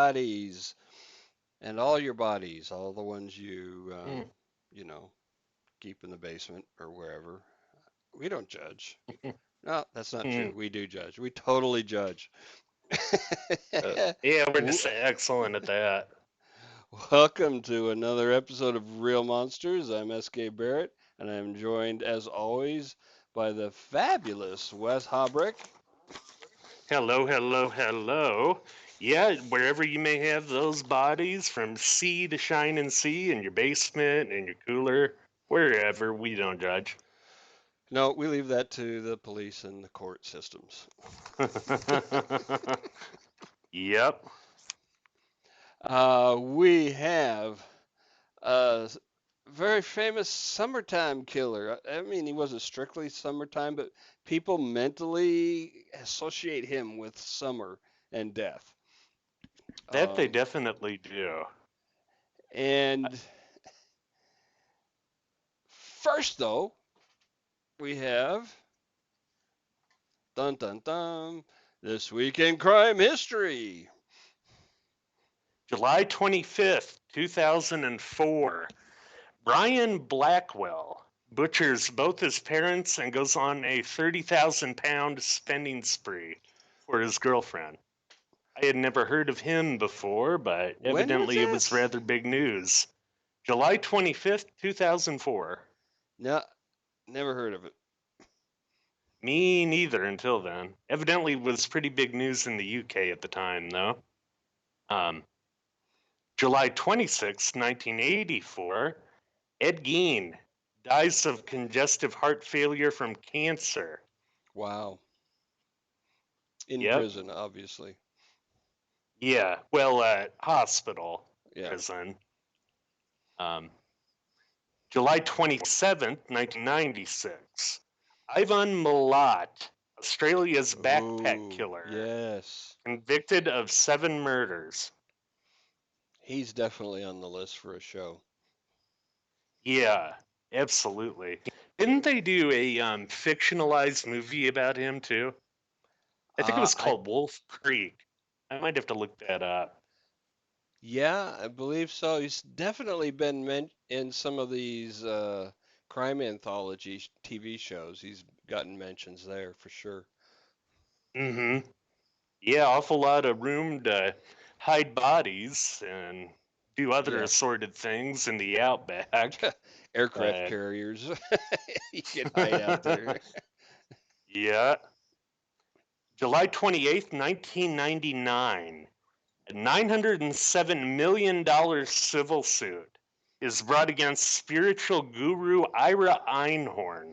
bodies and all your bodies, all the ones Mm. you know, keep in the basement or wherever. We don't judge. No, that's not true. Mm. We do judge. We totally judge. Yeah, we're W- just excellent at that. Welcome to another episode of Real Monsters. I'm S.K. Barrett, and I'm joined, as always, by the fabulous Wes Hobrick. Hello, hello, hello. Yeah, wherever you may have those bodies, from sea to shine and sea, in your basement, in your cooler, wherever, we don't judge. No, we leave that to the police and the court systems. Yep. We have a very famous summertime killer. I mean, he wasn't strictly summertime, but people mentally associate him with summer and death. That they Um, definitely do. and first, though, we have dun dun dun this week in crime history. July 25th, 2004. Brian Blackwell butchers both his parents and goes on a 30,000 pound spending spree for his girlfriend. I had never heard of him before, but When was evidently it was this? rather big news. July 25th, 2004. No, never heard of it. Me neither until then. Evidently it was pretty big news in the UK at the time, though. Um, July 26th, 1984. Ed Gein dies of congestive heart failure from cancer. Wow. In Yep. prison, obviously. Yeah. Well, hospital, Yeah. prison. Um, July 27th, 1996. Ivan Milat, Australia's backpack Oh, killer, yes. convicted of 7 murders. He's definitely on the list for a show. Yeah, absolutely. Didn't they do a fictionalized movie about him too? I think it was I called Wolf Creek. I might have to look that up. Yeah, I believe so. He's definitely been in some of these crime anthology TV shows. He's gotten mentions there for sure. Mm-hmm. Yeah, awful lot of room to hide bodies and do other Yeah. assorted things in the outback. Aircraft But carriers. You can hide out there. yeah, July 28th, 1999, a $907 million civil suit is brought against spiritual guru Ira Einhorn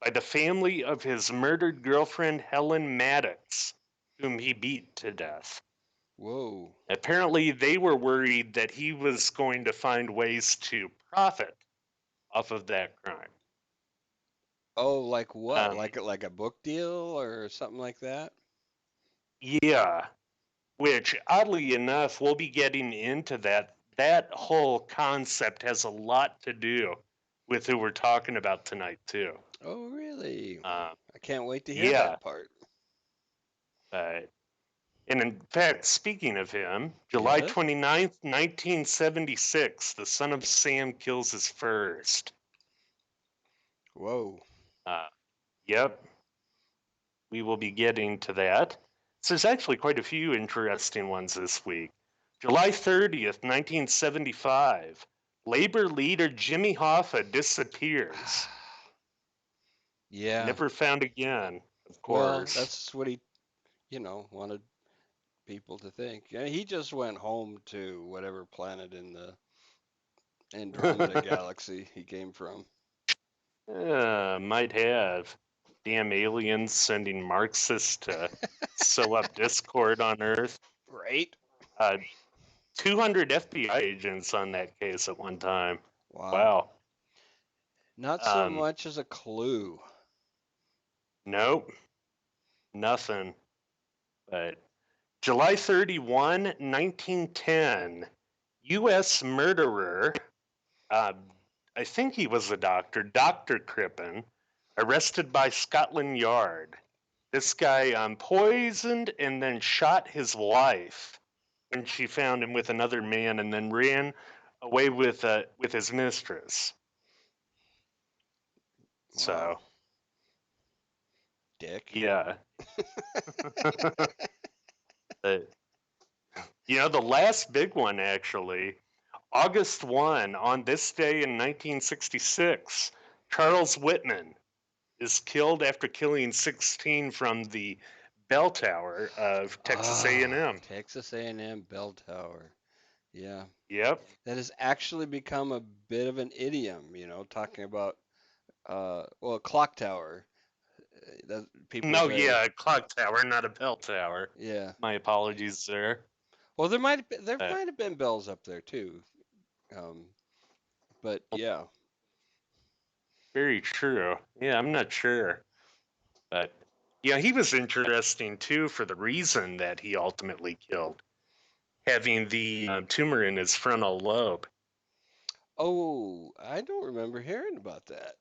by the family of his murdered girlfriend Helen Maddox, whom he beat to death. Whoa. Apparently, they were worried that he was going to find ways to profit off of that crime. Oh, like what? Um, Like a book deal or something like that? yeah, which oddly enough, we'll be getting into that. That whole concept has a lot to do with who we're talking about tonight, too. Oh, really? Um, I can't wait to hear yeah, that part. uh, and in fact, speaking of him, July Yes? 29th, 1976, the son of Sam kills his first. Whoa. Uh, yep, we will be getting to that. So there's actually quite a few interesting ones this week. July 30th, 1975, labor leader Jimmy Hoffa disappears. Yeah. Never found again, of Well, course. that's what he, wanted people to think. Yeah, he just went home to whatever planet in the Andromeda galaxy he came from. Might have. Damn aliens sending Marxists to sew up discord on Earth. Right? Uh, 200 FBI agents on that case at one time. Wow. Wow. Not so Um, much as a clue. nope, nothing. But July 31, 1910, U.S. murderer, uh, I think he was a doctor, Dr. Crippen, arrested by Scotland Yard. This guy poisoned and then shot his wife when she found him with another man and then ran away with his mistress. So, Wow. Dick. yeah. Uh, the last big one, actually, August 1, on this day in 1966, Charles Whitman is killed after killing 16 from the bell tower of Texas Ah, A&M. Texas A&M bell tower. Yeah. Yep. That has actually become a bit of an idiom, talking about well, clock tower. That people No, say, yeah, a clock tower, not a bell tower. yeah. My apologies there. Well, there Uh, might have been bells up there too. Um, but yeah. Very true. Yeah, I'm not sure. But yeah, he was interesting too for the reason that he ultimately killed, having the tumor in his frontal lobe. Oh, I don't remember hearing about that.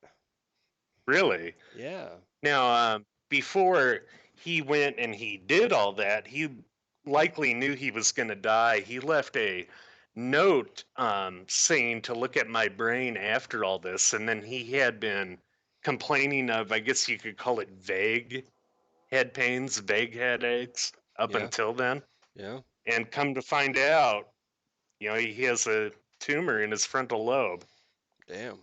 Really? Yeah. Now, before he went and he did all that, he likely knew he was going to die. He left a note saying to look at my brain after all this, and then he had been complaining of, I guess you could call it vague head pains, vague headaches up Yeah. until then. Yeah. And come to find out, he has a tumor in his frontal lobe. Damn.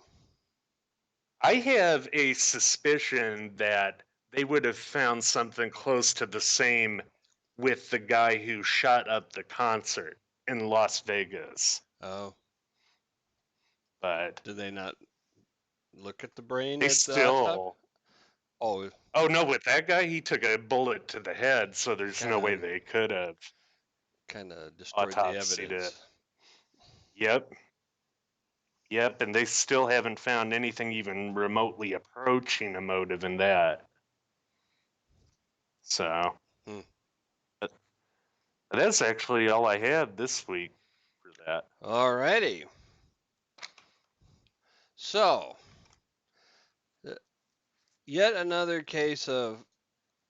I have a suspicion that they would have found something close to the same with the guy who shot up the concert in Las Vegas. Oh, But did they not look at the brain they at the autopsy? still. Oh, Oh, no, with that guy, he took a bullet to the head, so there's no way kind they could have kind of destroyed the autopsied it. evidence. Yep. Yep, and they still haven't found anything even remotely approaching a motive in that. So, Hmm. but that's actually all I had this week for that. Alrighty. So, uh, yet another case of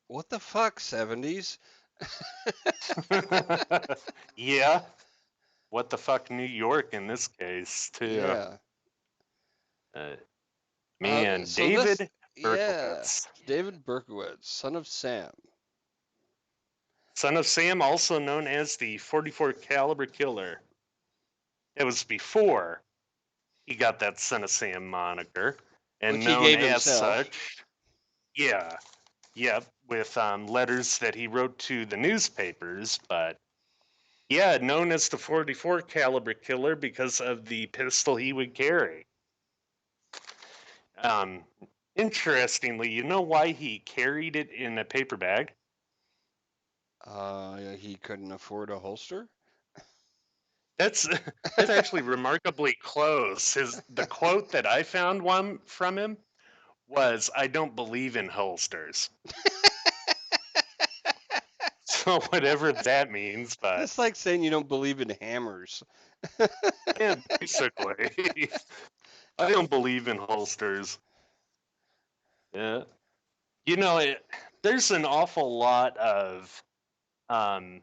what the fuck, 70s? Yeah, what the fuck, New York in this case, too. Yeah. Uh, Man, So this, David yeah, Berkowitz. David Berkowitz, son of Sam. Son of Sam, also known as the 44 caliber killer. It was before he got that Son of Sam moniker, and Which he known gave as himself. such. Yeah, yep, with letters that he wrote to the newspapers, but yeah, known as the 44 caliber killer because of the pistol he would carry. Um, Interestingly, you know why he carried it in a paper bag? He couldn't afford a holster. That's that's actually remarkably close. The quote that I found one from him was, "I don't believe in holsters." So whatever that means, but That's like saying you don't believe in hammers. yeah, basically, I don't believe in holsters. Yeah, there's an awful lot of um,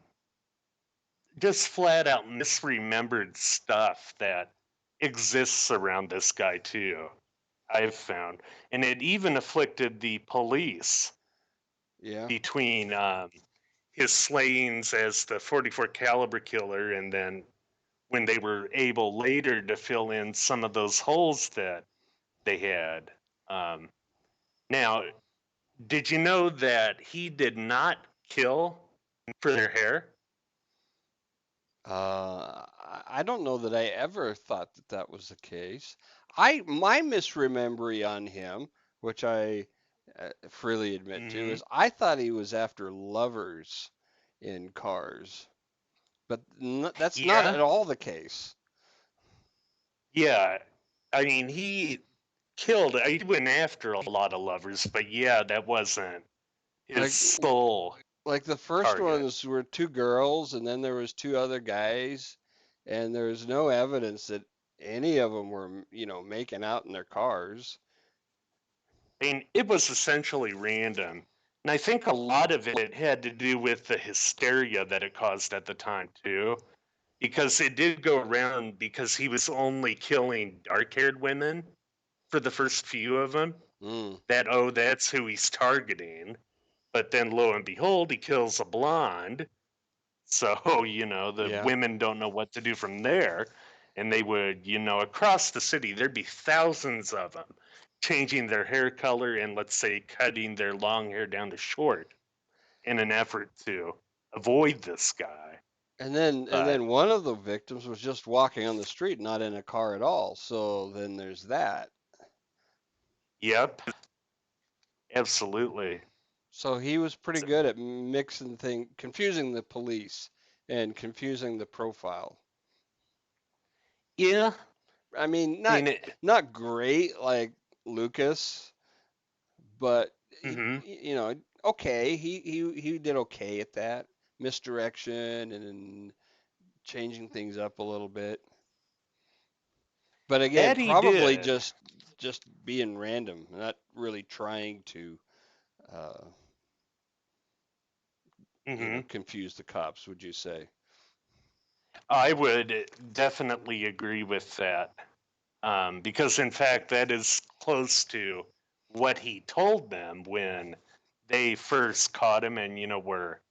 just flat out misremembered stuff that exists around this guy too. I've found, and it even afflicted the police Yeah. between his slayings as the 44 caliber killer, and then when they were able later to fill in some of those holes that they had. Um, Now, did you know that he did not kill for their hair? I don't know that I ever thought that that was the case. My misremembering on him, which I freely admit to, Mm-hmm. is I thought he was after lovers in cars, but that's not Yeah, at all the case. yeah. I mean, he went after a lot of lovers, but yeah, that wasn't his Like sole like the first target. ones were two girls, and then there was two other guys, and there was no evidence that any of them were, making out in their cars. I mean, it was essentially random. And I think a lot of it had to do with the hysteria that it caused at the time, too. Because it did go around because he was only killing dark-haired women for the first few of them. Mm. That's who he's targeting. But then lo and behold, he kills a blonde. So, the Yeah. women don't know what to do from there. And they would, across the city, there'd be thousands of them changing their hair color and, let's say, cutting their long hair down to short in an effort to avoid this guy. And then But, one of the victims was just walking on the street, not in a car at all. So then there's that. yep, absolutely. So he was pretty good at mixing things, confusing the police and confusing the profile. Yeah, I mean, I not mean, it, not great like Lucas, but hmm okay. He did okay at that misdirection and changing things up a little bit. But again, that he probably did. just being random, not really trying to uh, hmm confuse the cops, would you say? I would definitely agree with that. Because in fact, that is close to what he told them when they first caught him and, were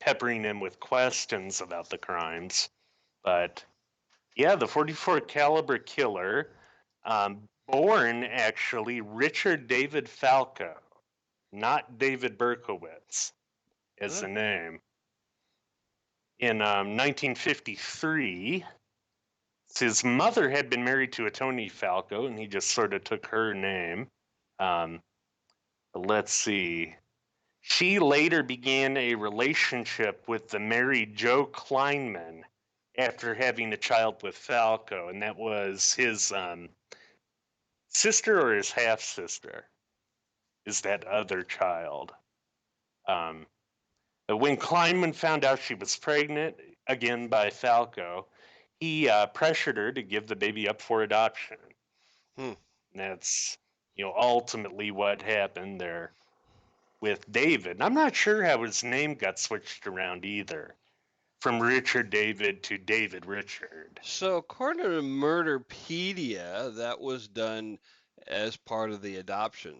peppering him with questions about the crimes. But yeah, the 44 caliber killer, born actually Richard David Falco, not David Berkowitz as Huh. the name. In 1953, his mother had been married to a Tony Falco, and he just sort of took her name. Um, let's see. She later began a relationship with the married Joe Kleinman after having a child with Falco, and that was his sister or his half sister, is that other child. Um, but when Kleinman found out she was pregnant, again by Falco, he pressured her to give the baby up for adoption. Hmm. And that's, ultimately what happened there with David. And I'm not sure how his name got switched around either, from Richard David to David Richard. So according to Murderpedia, that was done as part of the adoption.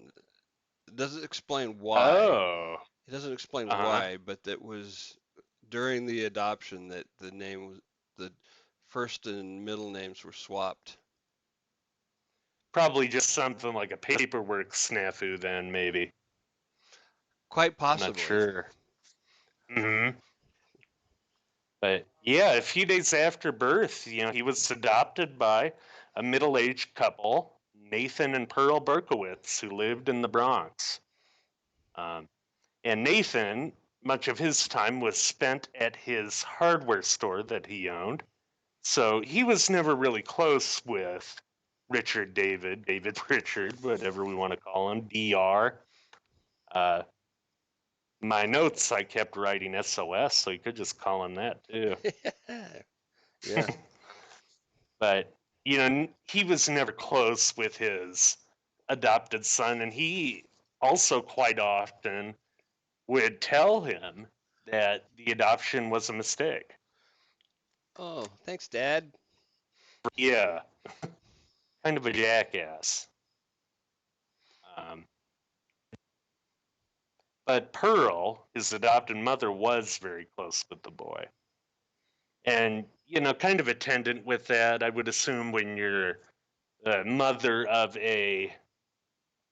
It doesn't explain why. Oh, It doesn't explain uh-huh. why, but that was during the adoption that the first and middle names were swapped. Probably just something like a paperwork snafu then, maybe. Quite I'm not possibly. sure. But yeah, a few days after birth, he was adopted by a middle-aged couple, Nathan and Pearl Berkowitz, who lived in the Bronx. Um, and Nathan, much of his time was spent at his hardware store that he owned. So he was never really close with Richard David, David Richard, whatever we want to call him, DR. Uh, my notes, I kept writing SOS, so you could just call him that too. Yeah. But, he was never close with his adopted son, and he also quite often would tell him that the adoption was a mistake. Oh, thanks, Dad. Yeah, kind of a jackass. Um, but Pearl, his adopted mother, was very close with the boy. And, kind of attendant with that, I would assume when you're the mother of a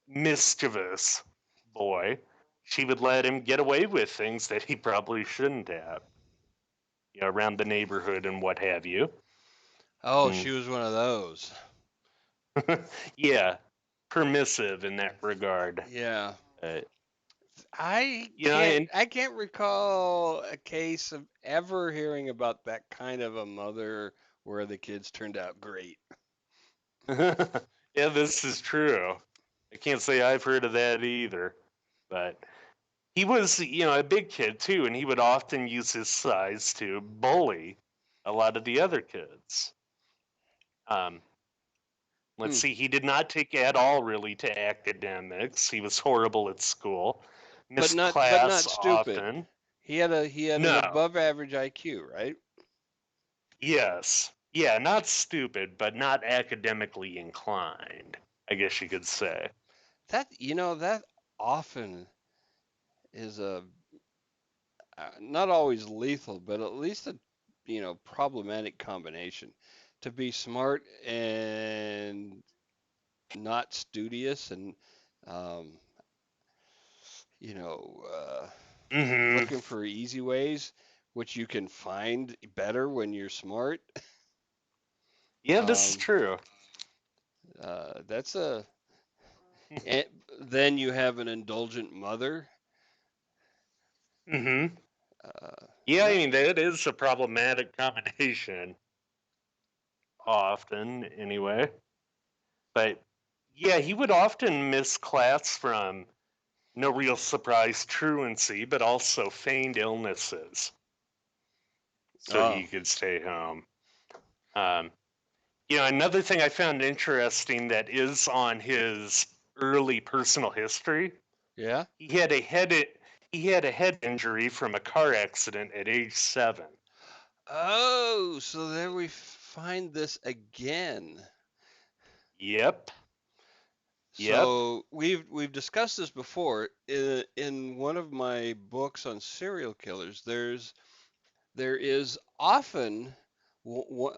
mischievous boy, she would let him get away with things that he probably shouldn't have, around the neighborhood and what have you. Oh, And she was one of those. yeah, permissive in that regard. Yeah. Uh, I you know, can't and I can't recall a case of ever hearing about that kind of a mother where the kids turned out great. yeah, this is true. I can't say I've heard of that either. But he was, a big kid too, and he would often use his size to bully a lot of the other kids. Um, let's Hmm. see, he did not take at all really to academics. He was horrible at school. but not misclass stupid. often. He had an No. above average IQ, right? Yes. Yeah, not stupid, but not academically inclined, I guess you could say. That often is a not always lethal, but at least a problematic combination. To be smart and not studious and um, you know Hmm. looking for easy ways, which you can find better when you're smart. Yeah, this is Um, true. that's a and then you have an indulgent mother. Hmm. Yeah, I No, mean, that is a problematic combination, often, anyway. But yeah, he would often miss class from no real surprise truancy, but also feigned illnesses, so oh he could stay home. Um, another thing I found interesting that is on his early personal history, yeah. he had a head injury from a car accident at age 7. Oh, so there we find this again. Yep. Yep. So we've discussed this before in one of my books on serial killers. There is often one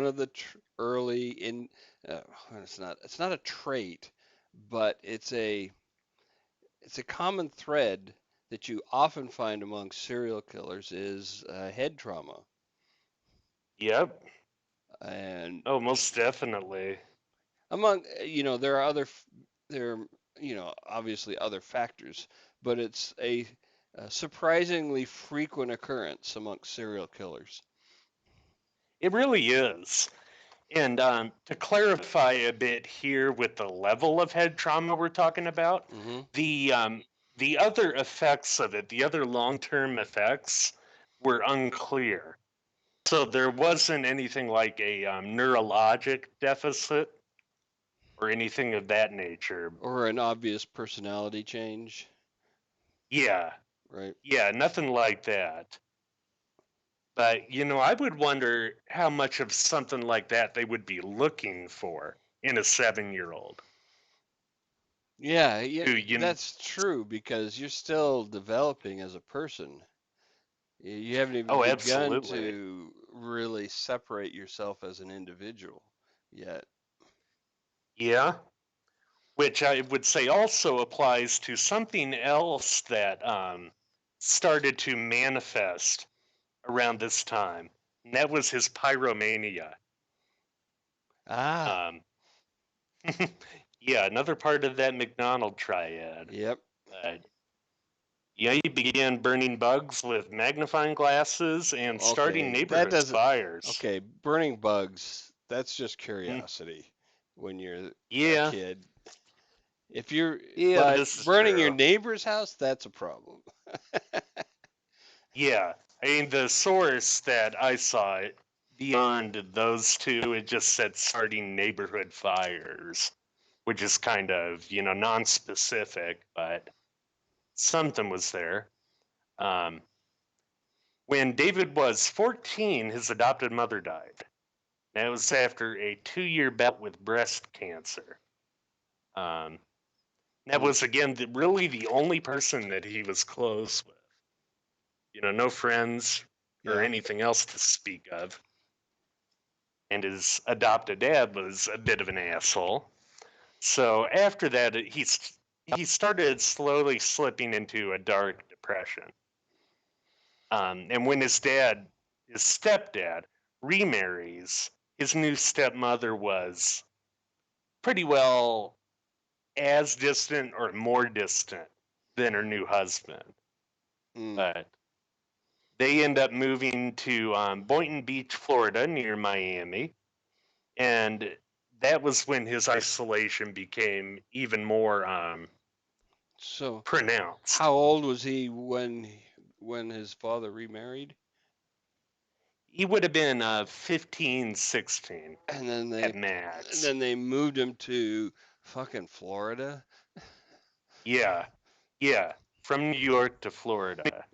of the early in uh, it's not a trait, but it's a common thread that you often find among serial killers is head trauma. Yep. And Oh, most definitely. among there are there are obviously other factors, but it's a surprisingly frequent occurrence amongst serial killers. It really is. And to clarify a bit here with the level of head trauma we're talking about, Hmm. the other effects of it, the other long-term effects, were unclear. So there wasn't anything like a neurologic deficit or anything of that nature. Or an obvious personality change, Yeah, right? yeah, nothing like that. But I would wonder how much of something like that they would be looking for in a 7-year-old Yeah, yeah, who that's true because you're still developing as a person. You haven't even Oh, begun absolutely. to really separate yourself as an individual yet. Yeah, which I would say also applies to something else that started to manifest around this time, and that was his pyromania. Ah, Um, yeah, another part of that McDonald triad. yep. But yeah, he began burning bugs with magnifying glasses and starting Okay, that neighborhood doesn't. fires. Okay, burning bugs, that's just Mm, curiosity when you're a yeah, kid. If you're, yeah, but this is burning your true. neighbor's house, that's a problem. Yeah, I mean the source that I saw it beyond those two, it just said starting neighborhood fires, which is kind of non-specific, but something was there. Um, when David was 14, his adopted mother died. That was after a 2-year bout with breast cancer. Um, that Hmm, was again really the only person that he was close with. No friends or yeah. anything else to speak of. And his adopted dad was a bit of an asshole. So after that, he started slowly slipping into a dark depression. And when his stepdad, remarries, his new stepmother was pretty well as distant or more distant than her new husband. Mm. But they end up moving to Boynton Beach, Florida, near Miami. And that was when his isolation became even more So, pronounced. how old was he when his father remarried? He would have been 15, 16 And then at they, and max. then they moved him to fucking Florida. Yeah. Yeah, from New York to Florida.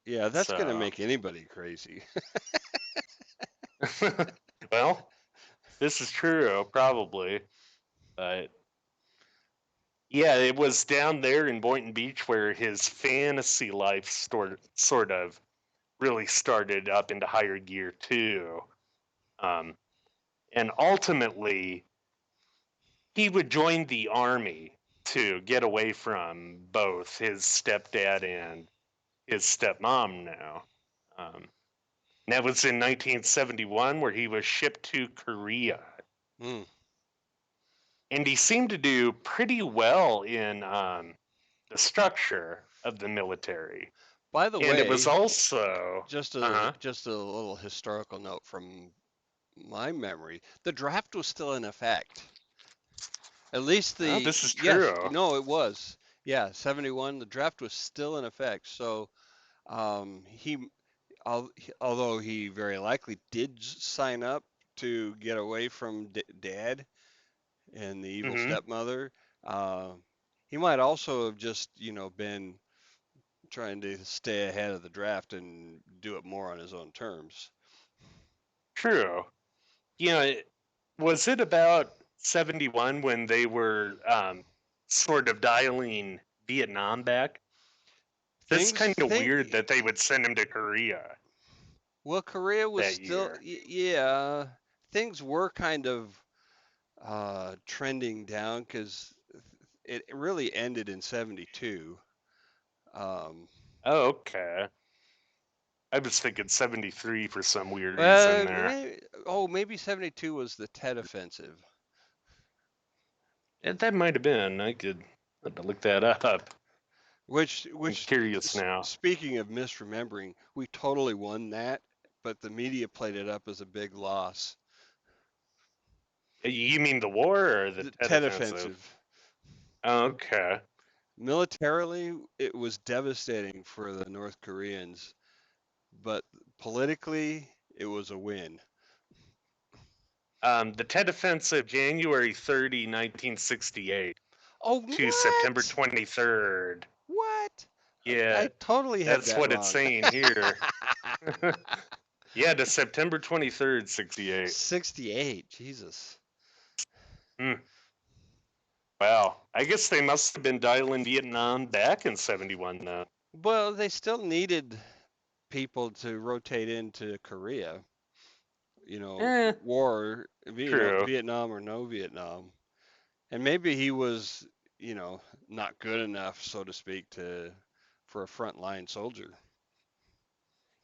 Yeah, that's gonna So, make anybody crazy. well, this is true, probably. But yeah, it was down there in Boynton Beach where his fantasy life sort of really started up into higher gear too. Um, and ultimately, he would join the army to get away from both his stepdad and his stepmom now. Um, and that was in 1971, where he was shipped to Korea. Hmm. And he seemed to do pretty well in the structure of the military. By the And it was way, also, just uh a huh. just a little historical note from my memory. The draft was still in effect. At least Oh, the this is yes, true. no, it was. Yeah, 71. The draft was still in effect. So he, although he very likely did sign up to get away from dad and the evil Hmm. stepmother, uh, he might also have just been trying to stay ahead of the draft and do it more on his own terms. True. You know, was it about 71 when they were sort of dialing Vietnam back? That's kind of Think weird that they would send him to Korea well, Korea was that still year. yeah, things were kind of trending down because it really ended in 72. Um, Oh, okay. I was thinking 73 for some weird reason there. maybe 72 was the Tet Offensive, That might have been. I could have to look that up. I'm which curious now. speaking of misremembering, we totally won that, but the media played it up as a big loss. You mean the war or the The Tet Tet Offensive? Offensive. Okay. Militarily, it was devastating for the North Koreans, but politically, it was a win. The Tet Offensive, January 30, 1968 Oh, to September what? 23rd. What? Yeah, I totally had that's that what it's wrong. saying here. Yeah, to September 23rd, 68. 68, Jesus. Hmm. Wow. I guess they must have been dialing Vietnam back in 71 then. Well, they still needed people to rotate into Korea, Eh, war, true. Vietnam or no Vietnam. And maybe he was, not good enough, so to speak, for a frontline soldier.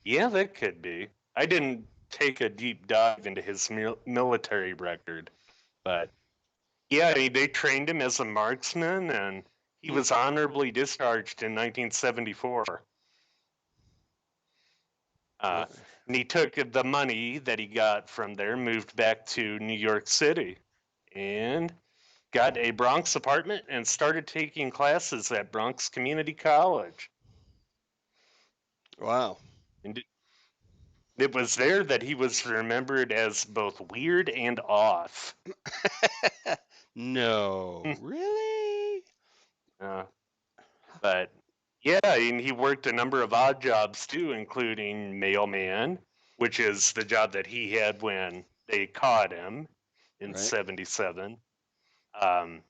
Yeah, that could be. I didn't take a deep dive into his military record, but yeah, I mean, they trained him as a marksman and he Hmm. was honorably discharged in 1974. Uh, Well, and he took the money that he got from there, moved back to New York City, and got a Bronx apartment and started taking classes at Bronx Community College. wow. And it was there that he was remembered as both weird and off. No, really? uh, but yeah, and he worked a number of odd jobs too, including mailman, which is the job that he had when they caught him in Right. 77. Um,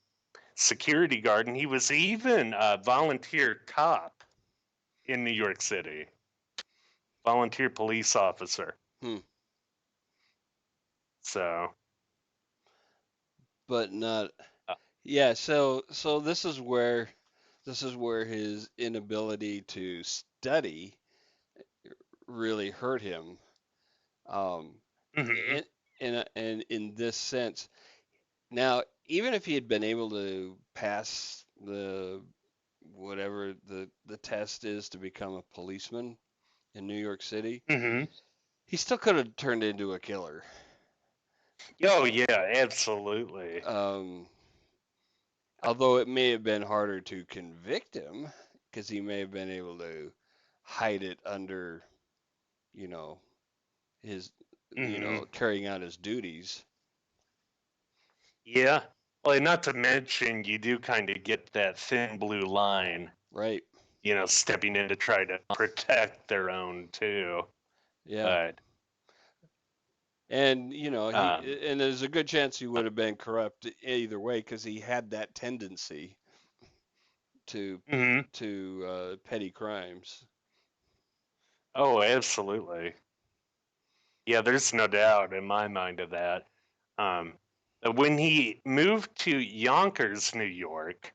security guard, and he was even a volunteer cop in New York City, volunteer police officer. Hmm. So, But not. uh, Yeah. So this is where his inability to study really hurt him. Um, mhm, in in this sense. Now, even if he had been able to pass the whatever the test is to become a policeman in New York City, mhm. he still could have turned into a killer. Oh yeah, absolutely. Um, although it may have been harder to convict him because he may have been able to hide it under, you know, his, Mhm. carrying out his duties. Yeah. Well, not to mention, you do kind of get that thin blue line, Right. stepping in to try to protect their own too. Yeah. But And um, and there's a good chance he would have been corrupt either way because he had that tendency to mhm. petty crimes. Oh, absolutely. Yeah, there's no doubt in my mind of that. Um, when he moved to Yonkers, New York,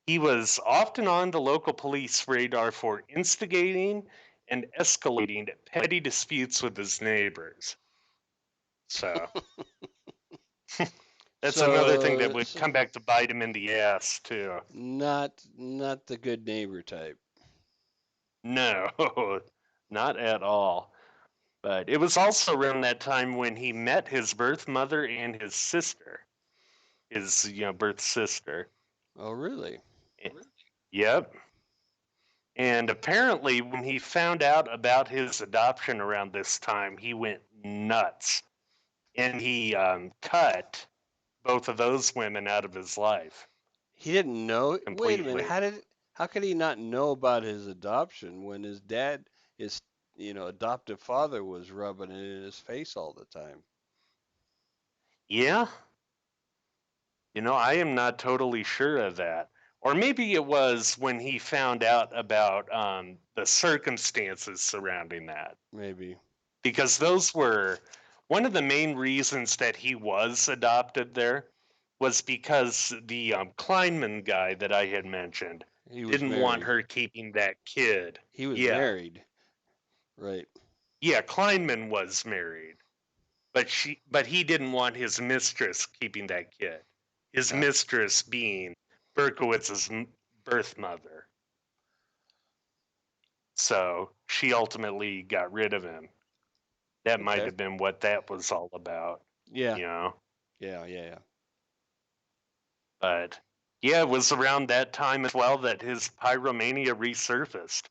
he was often on the local police radar for instigating and escalating petty disputes with his neighbors. So that's another thing that So, would come back to bite him in the ass too. not the good neighbor type. No, not at all. But it was also around that time when he met his birth mother and his sister, his birth sister. Oh, really? Yep. And apparently, when he found out about his adoption around this time, he went nuts, and he cut both of those women out of his life He didn't know. Wait a minute. completely. How could he not know about his adoption when his dad, his adoptive father, was rubbing it in his face all the time? Yeah, I am not totally sure of that. Or maybe it was when he found out about the circumstances surrounding that, Maybe. because those were one of the main reasons that he was adopted there was because the Kleinman guy that I had mentioned He was didn't want married. her keeping that kid. He was Yeah. married. Right. Yeah, Kleinman was married, but he didn't want his mistress keeping that kid. His Ah, mistress being Berkowitz's birth mother. So she ultimately got rid of him. That might okay. have been what that was all about, Yeah. you know. Yeah. But yeah, it was around that time as well that his pyromania resurfaced.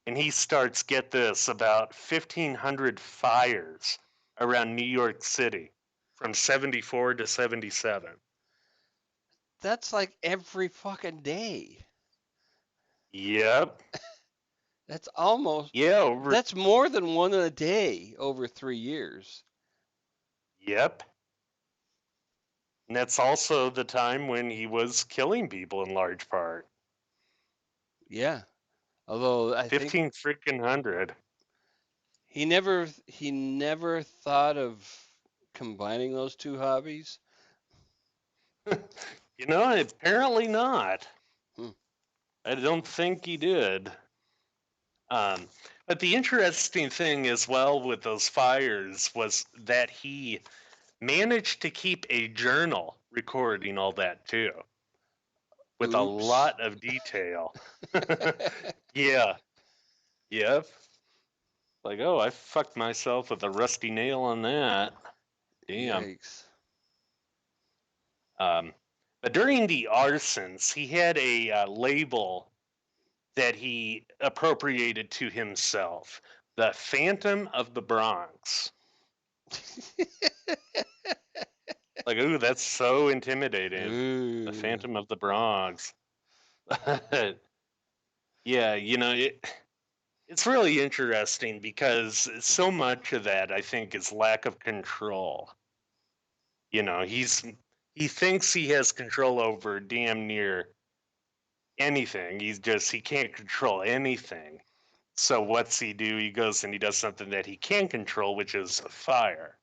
And he starts, get this, about 1,500 fires around New York City from 74 to 77. That's like every fucking day. Yep. That's almost. Yeah, That's more than one a day over 3 years. yep. And that's also the time when he was killing people in large part. Yeah. Although I think 15 freaking hundred. he never thought of combining those two hobbies. Apparently not. Hmm. I don't think he did. Um, but the interesting thing as well with those fires was that he managed to keep a journal recording all that too, with a Oops. lot of detail. Yeah. Yep. Like, oh, I fucked myself with a rusty nail on that. Damn. Yikes. Um, but during the arsons, he had a label that he appropriated to himself, the Phantom of the Bronx. Like, ooh, that's so intimidating. The Ooh. Phantom of the Bronx. Yeah, it's really interesting because so much of that, I think, is lack of control. He thinks he has control over damn near anything. He can't control anything. So what's he do? He goes and he does something that he can control, which is fire.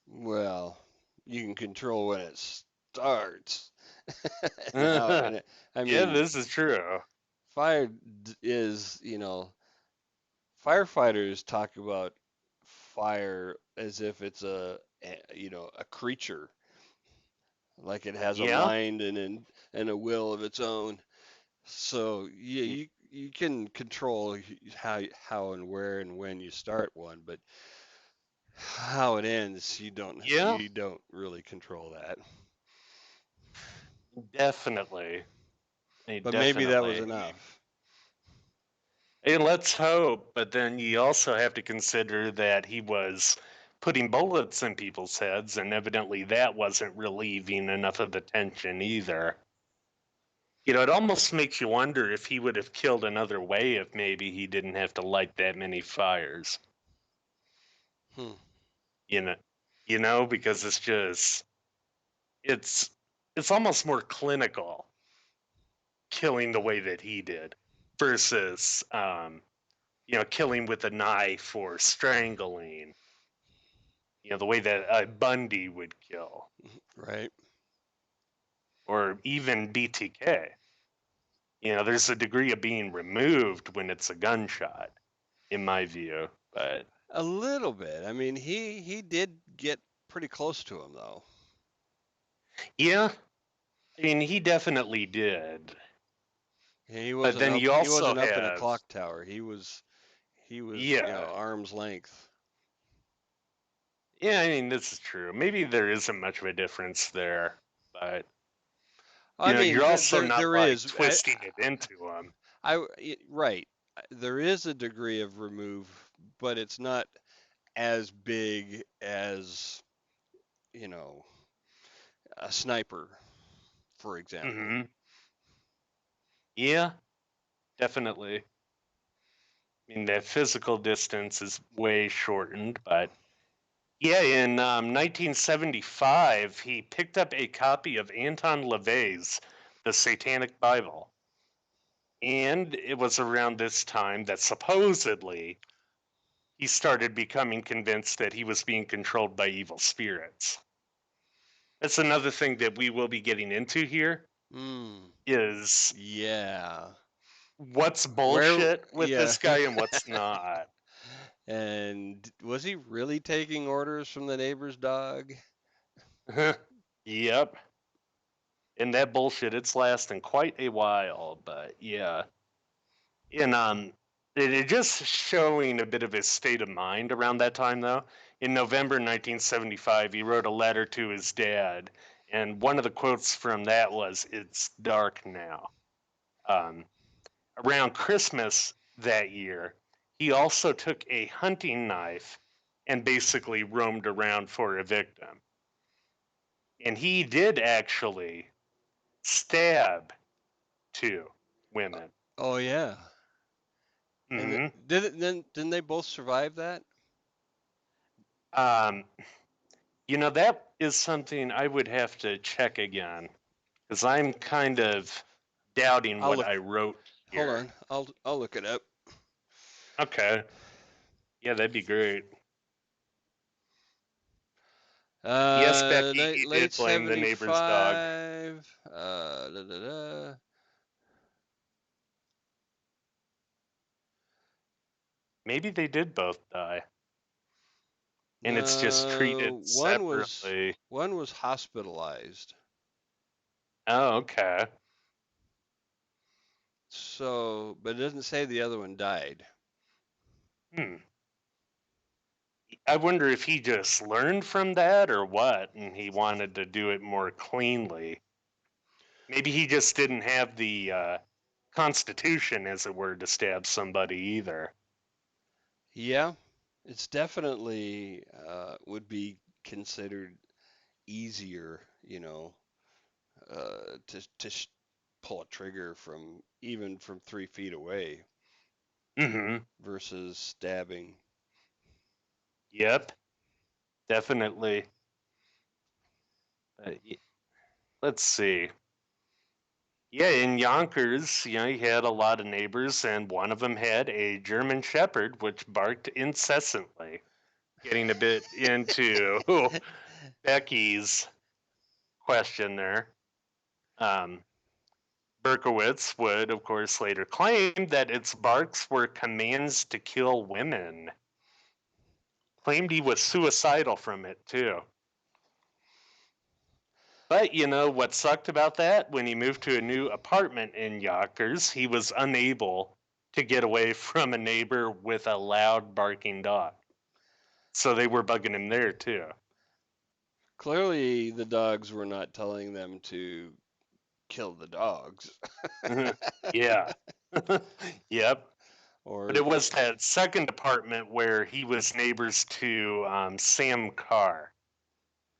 Well, you can control when it starts. Yeah, I mean, this is true. fire is, firefighters talk about fire as if it's a creature, like it has a Yeah, mind and a will of its own. So yeah, you can control how and where and when you start one, but how it ends, yeah, you don't really control that. definitely. But maybe that was Definitely. enough. And let's hope, but then you also have to consider that he was putting bullets in people's heads, and evidently that wasn't relieving enough of the tension either. It almost makes you wonder if he would have killed another way if maybe he didn't have to light that many fires. Hmm. You know, because it's it's almost more clinical killing the way that he did versus killing with a knife or strangling. The way that Bundy would kill, Right. or even BTK. There's a degree of being removed when it's a gunshot, in my view. But A little bit. I mean, he did get pretty close to him though. yeah, I mean, he definitely did. He But wasn't then up. you He also wasn't up in a have, clock tower. He was yeah, arm's length. yeah. I mean, this is true. Maybe there isn't much of a difference there, but I mean, you're also not there like is. twisting it into him. Right. There is a degree of remove, but it's not as big as, you know, a sniper, for example. Hmm. Yeah, definitely. I mean, that physical distance is way shortened, but yeah, in 1975, he picked up a copy of Anton LaVey's The Satanic Bible. And it was around this time that supposedly he started becoming convinced that he was being controlled by evil spirits. That's another thing that we will be getting into here Hmm. is Yeah. what's Where? bullshit with Yeah. this guy and what's not. And was he really taking orders from the neighbor's dog? Yep. And that bullshit, it's lasting quite a while, but yeah. And it just showing a bit of his state of mind around that time, though. In November 1975, he wrote a letter to his dad, and one of the quotes from that was, "It's dark now." Um, Around Christmas that year, he also took a hunting knife and basically roamed around for a victim. And he did actually stab 2 women. Oh yeah. And Hmm. didn't they both survive that? Um, that is something I would have to check again because I'm kind of doubting I'll what look. I wrote Hold here. on. I'll look it up. Okay. Yeah, that'd be great. Yes, Becky, he Late did blame the neighbor's dog. 75. Da, da, da. Maybe they did both die, and it's just treated No, separately. one was hospitalized. Oh, okay. So, but it doesn't say the other one died. Hmm. I wonder if he just learned from that or what, and he wanted to do it more cleanly. Maybe he just didn't have the constitution, as it were, to stab somebody either. Yeah, it's definitely would be considered easier, to pull a trigger from even from 3 feet away Mm-hmm. versus stabbing. Yep, definitely. Let's see. Yeah, in Yonkers, he had a lot of neighbors, and one of them had a German Shepherd, which barked incessantly. Getting a bit into Becky's question there. Um, Berkowitz would, of course, later claim that its barks were commands to kill women. Claimed he was suicidal from it, too. But what sucked about that? When he moved to a new apartment in Yonkers, he was unable to get away from a neighbor with a loud barking dog. So they were bugging him there, too. Clearly, the dogs were not telling them to kill the dogs. Yeah. Yep. Or But it was that second apartment where he was neighbors to Sam Carr,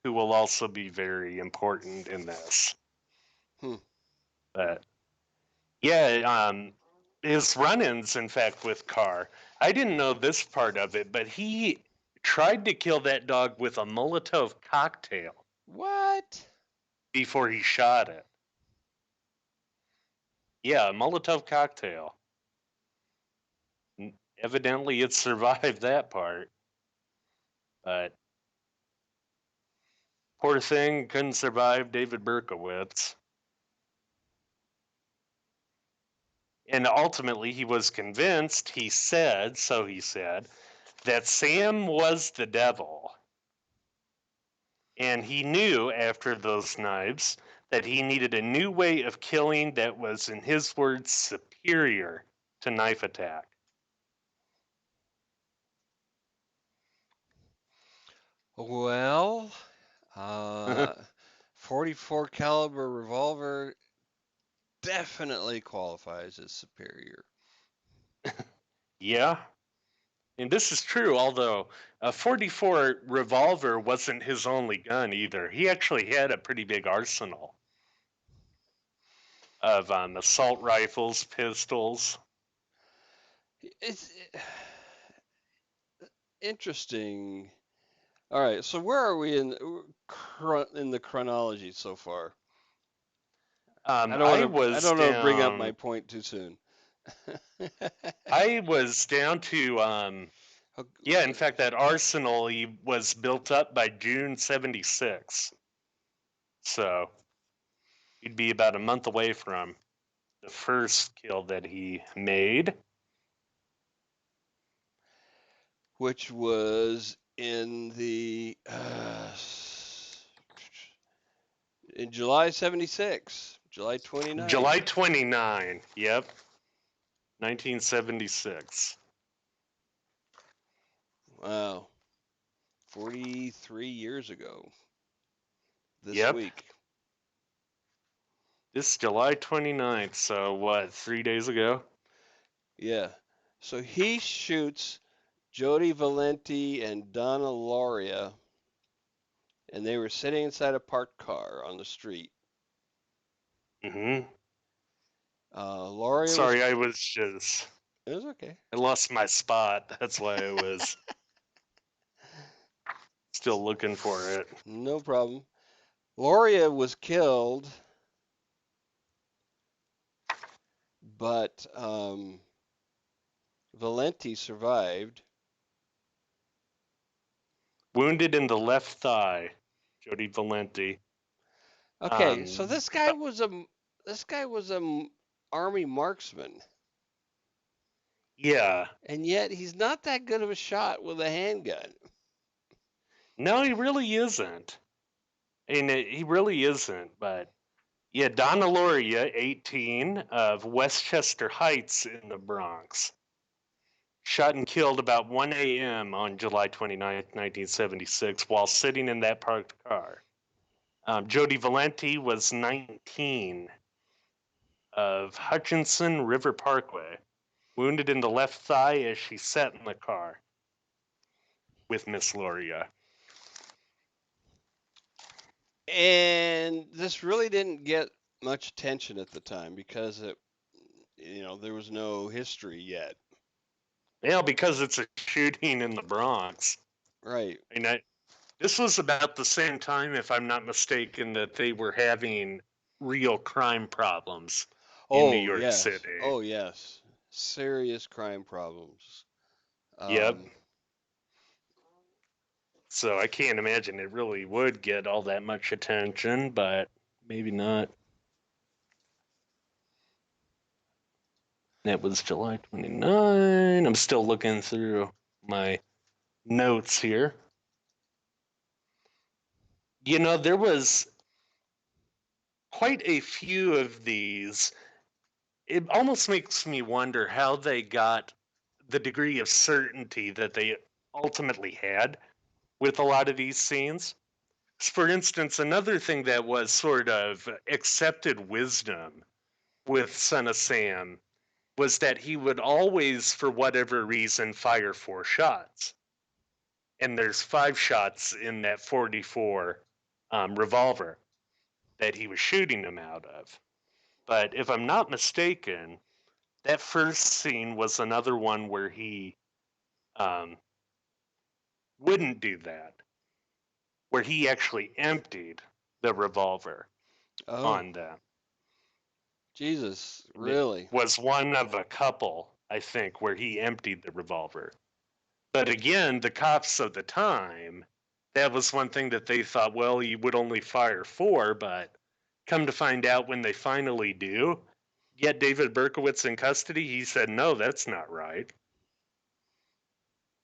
who will also be very important in this. hmm. But yeah, his run-ins, in fact, with Carr. I didn't know this part of it, but he tried to kill that dog with a Molotov cocktail What? before he shot it. Yeah, a Molotov cocktail. Evidently, it survived that part. But poor thing couldn't survive David Berkowitz. And ultimately, he was convinced, he said, that Sam was the devil. And he knew after those knives that he needed a new way of killing that was, in his words, superior to knife attack. Well, uh, 44 caliber revolver definitely qualifies as superior. Yeah. And this is true, although a 44 revolver wasn't his only gun either. He actually had a pretty big arsenal of assault rifles, pistols. It's interesting. All right, so where are we in the chronology so far? I I was don't want to bring up my down. point too soon. I was down to yeah. In fact, that arsenal he was built up by June '76, so he'd be about a month away from the first kill that he made. Which was in July 76, July 29th. July 29. Yep, 1976. Wow, 43 years ago this Yep, week. this July 29th. So what? 3 days ago. Yeah. So he shoots Jody Valenti and Donna Lauria, and they were sitting inside a parked car on the street. Mm-hmm. Lauria was. Sorry, I was just. It was okay. I lost my spot. That's why I was still looking for it. No problem. Lauria was killed, but Valenti survived. Wounded in the left thigh, Jody Valenti. Okay, so Um, uh, this guy was a army marksman, yeah, and yet he's not that good of a shot with a handgun. no, he really isn't. And he really isn't. But yeah, Donna Lauria, 18, of Westchester Heights in the Bronx, shot and killed about 1 a.m. on July 29th, 1976, while sitting in that parked car. Jody Valenti was 19, of Hutchinson River Parkway, wounded in the left thigh as she sat in the car with Miss Lauria. And this really didn't get much attention at the time because there was no history yet. Yeah, because it's a shooting in the Bronx. Right. This was about the same time, if I'm not mistaken, that they were having real crime problems in New Oh, York yes. City. Oh, yes. Serious crime problems. Yep. Um, So I can't imagine it really would get all that much attention, but maybe not. That was July 29. I'm still looking through my notes here. There was quite a few of these. It almost makes me wonder how they got the degree of certainty that they ultimately had with a lot of these scenes. For instance, another thing that was sort of accepted wisdom with Son of Sam was that he would always, for whatever reason, fire 4 shots. And there's 5 shots in that 44 revolver that he was shooting him out of. But if I'm not mistaken, that first scene was another one where he wouldn't do that, where he actually emptied the revolver Oh, on them. Jesus, And it really? was one of a couple, I think, where he emptied the revolver. But again, the cops of the time, that was one thing that they thought, well, you would only fire 4, but come to find out when they finally do, get David Berkowitz in custody, he said, no, that's not right.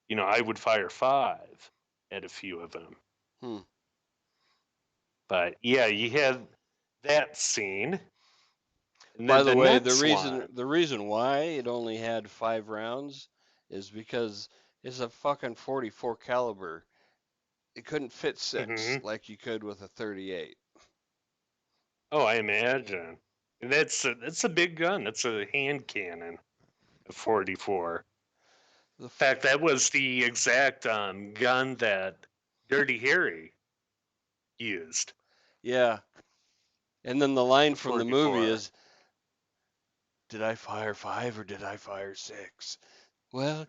You know, I would fire 5 at a few of them. Hmm. But yeah, you had that scene. And By then the the way, next one. the reason why it only had 5 rounds is because it's a fucking 44 caliber. It couldn't fit 6 Hmm. like you could with a 38. Oh, I imagine. That's a big gun. That's a hand cannon, a 44. The In f fact, that was the exact gun that Dirty Harry used, Yeah, and then the line the from the movie 44. is, "Did I fire 5 or did I fire 6?" Well,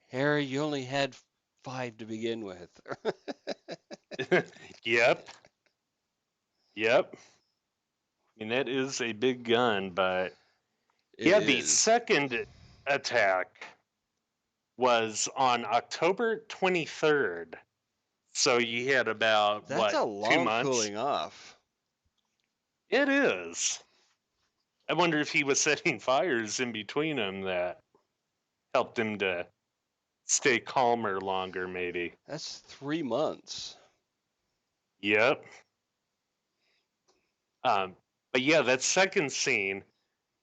Harry, you only had 5 to begin with. Yep, yep. I mean, that is a big gun, but It yeah, the is. second attack was on October 23rd. So you had about, That's what, a 2 long months? cooling off. It is. I wonder if he was setting fires in between them that helped him to stay calmer longer, maybe. That's 3 months. Yep. Um, but yeah, that second scene,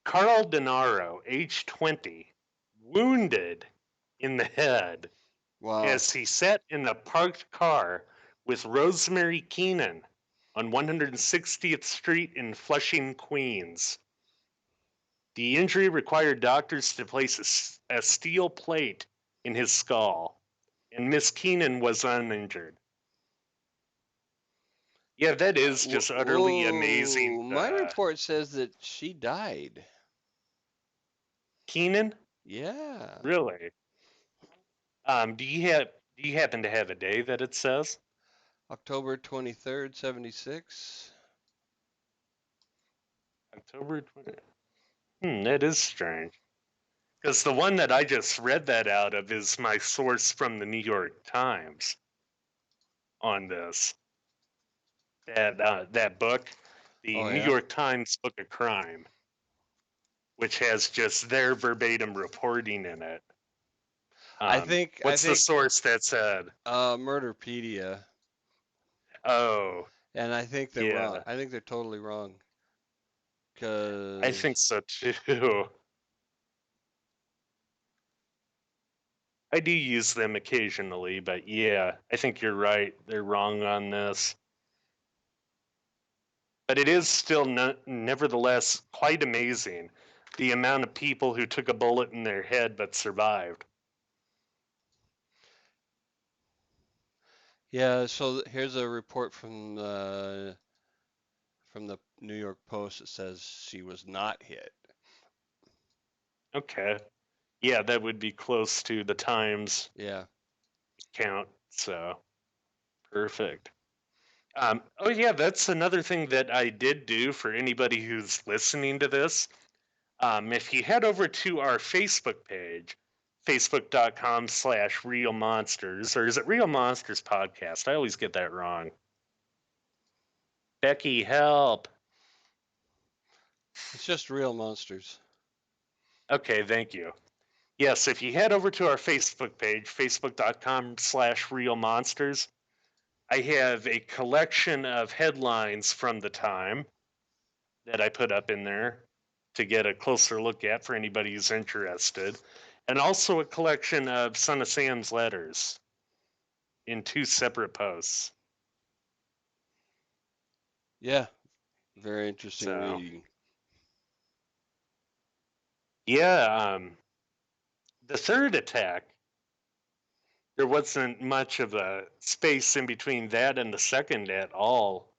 Carl Denaro, age 20, wounded in the head Wow. as he sat in a parked car with Rosemary Keenan on 160th Street in Flushing, Queens. The injury required doctors to place a steel plate in his skull, and Miss Keenan was uninjured. Yeah, that is just utterly amazing. Whoa, my report says that she died. Keenan, Yeah. really? Do you happen to have a day that it says? October 23rd, 76. October 20th. That is strange. Because the one that I just read that out of is my source from the New York Times on this. That book, the Oh, New yeah? York Times Book of Crime, which has just their verbatim reporting in it. I What's the think source that said? Murderpedia, Oh, and I think they're wrong. yeah, I think they're totally wrong. I think 'Cause so too. I do use them occasionally, but yeah, I think you're right. They're wrong on this. But it is still nevertheless quite amazing the amount of people who took a bullet in their head but survived. yeah, so here's a report from the New York Post that says she was not hit. Okay. Yeah, that would be close to the Times Yeah. count. So perfect. Oh, yeah, that's another thing that I did do for anybody who's listening to this. If you head over to our Facebook page, facebook.com/Real Monsters, or is it Real Monsters Podcast? I always get that wrong. Becky, help. It's just real monsters. Okay, thank you. Yes, if you head over to our Facebook page, facebook.com/Real Monsters, I have a collection of headlines from the time that I put up in there to get a closer look at for anybody who's interested, and also a collection of Son of Sam's letters in 2 separate posts. Yeah. Very interesting So, reading. Yeah, the third attack, there wasn't much of a space in between that and the second at all.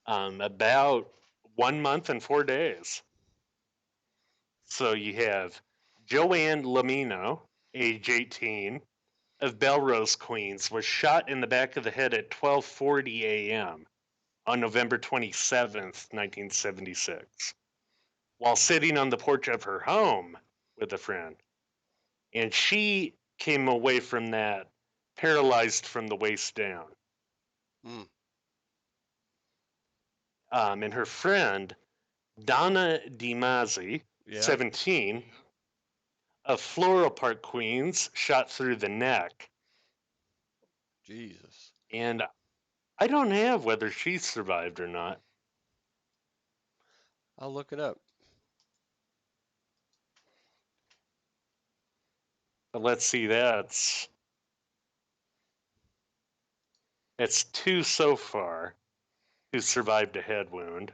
About 1 month and 4 days. So you have Joanne Lamino, age 18, of Belrose, Queens, was shot in the back of the head at 12:40 a.m. on November 27th, 1976, while sitting on the porch of her home with a friend. And she came away from that paralyzed from the waist down. Mm. And her friend, Donna DiMazzi, Yeah. 17, of Floral Park, Queens, shot through the neck. Jesus. And I don't have whether she survived or not. I'll look it up. But let's see, that's 2 so far who survived a head wound.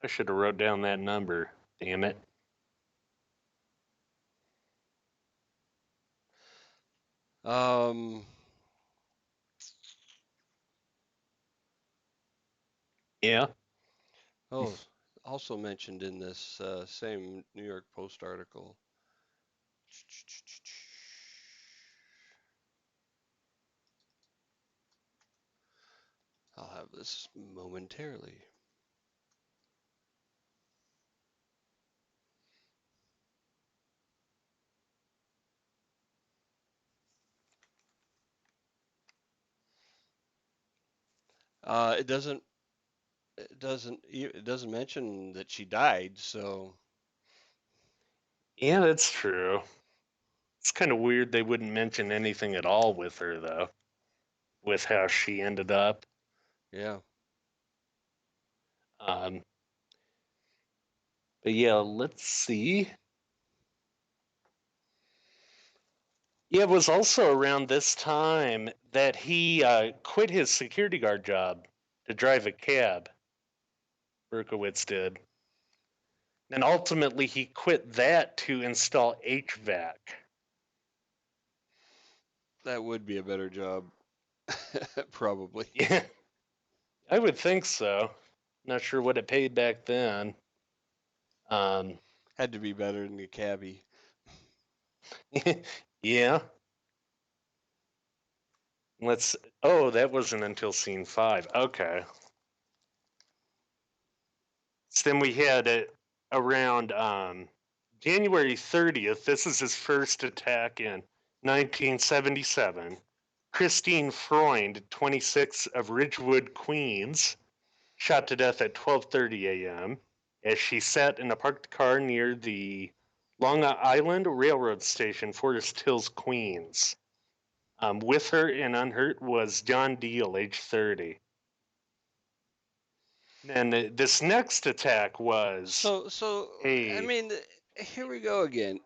I should have wrote down that number. Damn it. Um, Yeah. oh, also mentioned in this same New York Post article. I'll have this momentarily. It doesn't. It doesn't mention that she died. So Yeah, that's true. It's kind of weird they wouldn't mention anything at all with her, though, with how she ended up. yeah. Um, but yeah, let's see. Yeah, it was also around this time that he quit his security guard job to drive a cab. Berkowitz did. And ultimately, he quit that to install HVAC. That would be a better job, probably. Yeah, I would think so. Not sure what it paid back then. Um, Had to be better than the cabbie. yeah. Oh, that wasn't until scene 5. Okay. So then we had it around January 30th. This is his first attack in 1977. Christine Freund, 26, of Ridgewood, Queens, shot to death at 12:30 a.m. as she sat in a parked car near the Long Island Railroad Station, Forest Hills, Queens. With her and unhurt was John Deal, age 30. And this next attack was So I a mean, here we go again.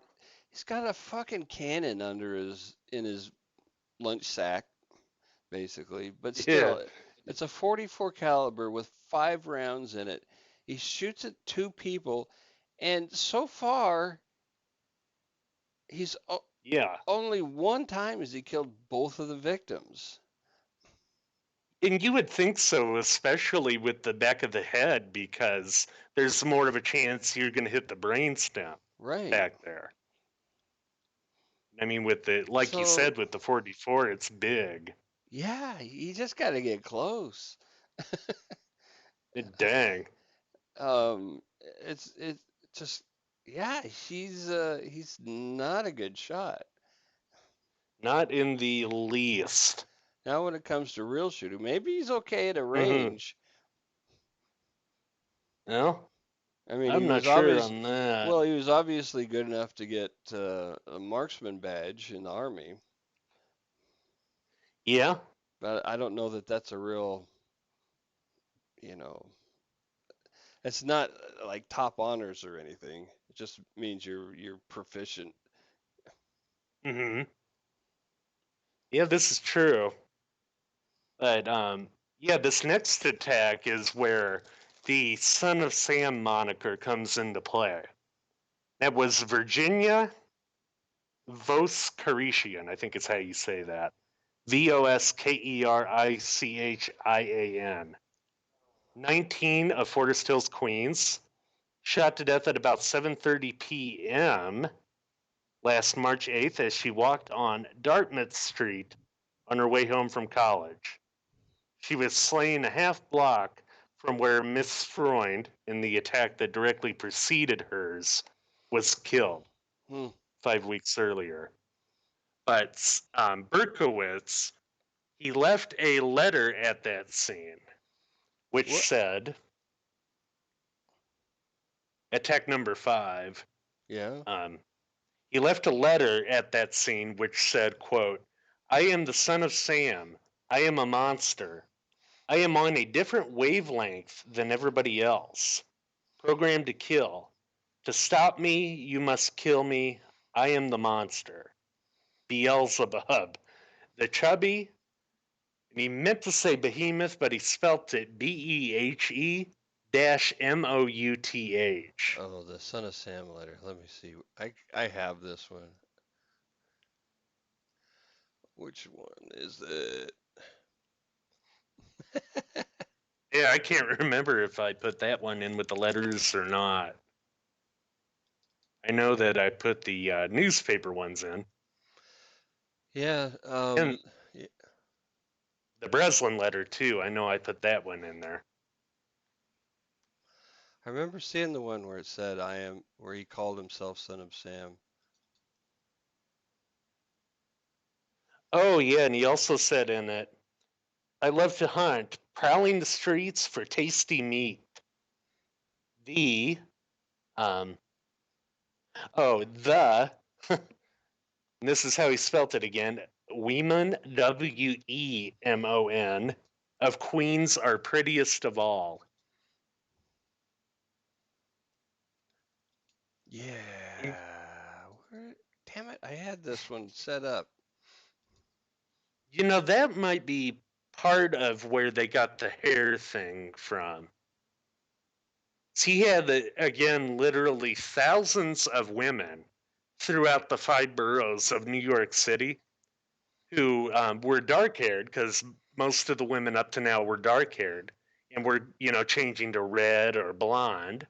He's got a fucking cannon in his lunch sack, basically. But yeah, still, it's a 44 caliber with 5 rounds in it. He shoots at 2 people, and so far, he's yeah. only one time has he killed both of the victims. And you would think so, especially with the back of the head, because there's more of a chance you're going to hit the brainstem Right. back there. I mean, with the, like you So, said, with the 44, it's big. yeah, you just got to get close. Dang. Um, it's just yeah, he's not a good shot. Not in the least. Now when it comes to real shooting, maybe he's okay at a Mm-hmm. range. Well, I mean, I'm he not was sure obvious. on that. Well, he was obviously good enough to get a marksman badge in the army, Yeah. but I don't know that that's a real, you know, it's not like top honors or anything. It just means you're proficient. Mm-hmm. Yeah, this is true. But yeah, this next attack is where the Son of Sam moniker comes into play. That was Virginia Voskharichian, I think is how you say that. Voskerician. 19 of Forest Hills, Queens. Shot to death at about 7:30 p.m. last March 8th as she walked on Dartmouth Street on her way home from college. She was slain a half block from where Miss Freund, in the attack that directly preceded hers, was killed 5 weeks earlier. But Berkowitz, he left a letter at that scene, which said, attack number 5. Yeah. He left a letter at that scene which said, quote, I am the son of Sam. I am a monster. I am on a different wavelength than everybody else. Programmed to kill. To stop me, you must kill me. I am the monster. Beelzebub. The chubby, and he meant to say behemoth, but he spelt it BEHE -MOUTH. Oh, the Son of Sam letter. Let me see. I have this one. Which one is it? Yeah, I can't remember if I put that one in with the letters or not. I know that I put the newspaper ones in. Yeah. And the Breslin letter, too. I know I put that one in there. I remember seeing the one where it said where he called himself Son of Sam. Oh, yeah, and he also said in it, I love to hunt, prowling the streets for tasty meat. The, and this is how he spelt it again, Weemon, WEMON, of Queens are prettiest of all. Yeah. Damn it, I had this one set up. You know, that might be part of where they got the hair thing from. So he had, again, literally thousands of women throughout the 5 boroughs of New York City who were dark-haired, because most of the women up to now were dark-haired and were, changing to red or blonde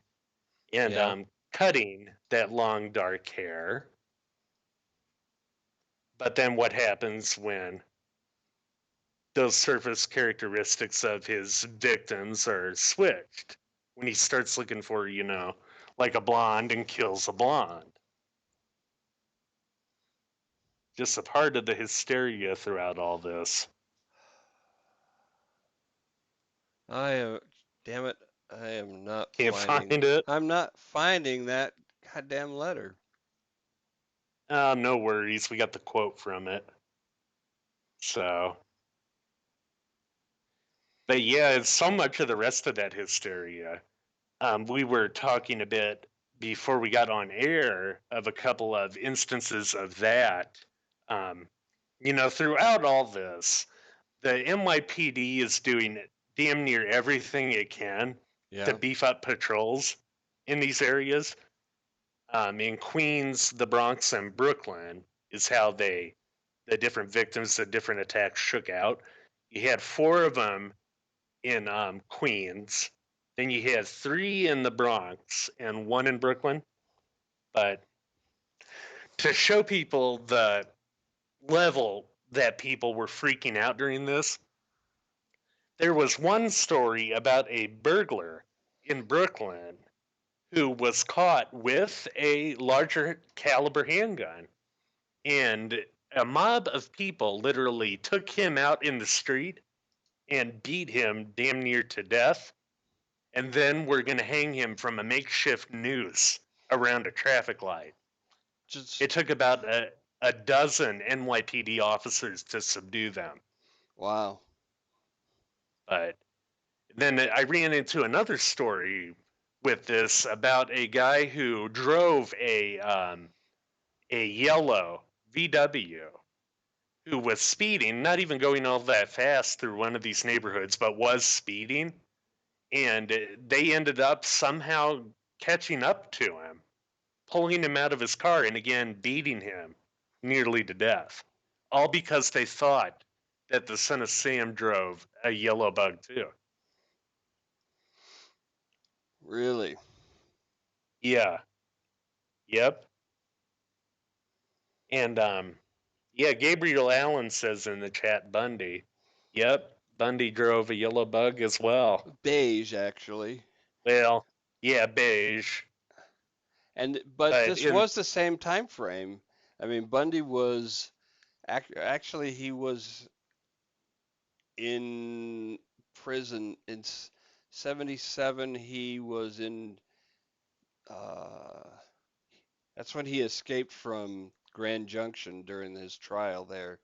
and cutting that long dark hair. But then what happens when those surface characteristics of his victims are switched? When he starts looking for, like a blonde and kills a blonde. Just a part of the hysteria throughout all this. Damn it, I am not Can't finding find it. I'm not finding that goddamn letter. No worries. We got the quote from it. So. But yeah, it's so much of the rest of that hysteria. We were talking a bit before we got on air of a couple of instances of that. Throughout all this, the NYPD is doing damn near everything it can to beef up patrols in these areas. In Queens, the Bronx, and Brooklyn is how the different victims, the different attacks shook out. You had 4 of them in Queens. Then you had 3 in the Bronx and 1 in Brooklyn. But to show people the level that people were freaking out during this, there was one story about a burglar in Brooklyn who was caught with a larger caliber handgun. And a mob of people literally took him out in the street and beat him damn near to death. And then we're going to hang him from a makeshift noose around a traffic light. It took about a dozen NYPD officers to subdue them. Wow. But then I ran into another story with this about a guy who drove a yellow VW who was speeding, not even going all that fast through one of these neighborhoods, but was speeding. And they ended up somehow catching up to him. pulling him out of his car and again beating him nearly to death, all because they thought that the Son of Sam drove a yellow bug too. Really? Yeah. Yep. And yeah, Gabriel Allen says in the chat, Bundy. Yep, Bundy drove a yellow bug as well. Beige, actually. Well, yeah, beige. But But this was the same time frame. I mean, Bundy was actually he was in prison in 77. He was in uh, that's when he escaped from Grand Junction during his trial there,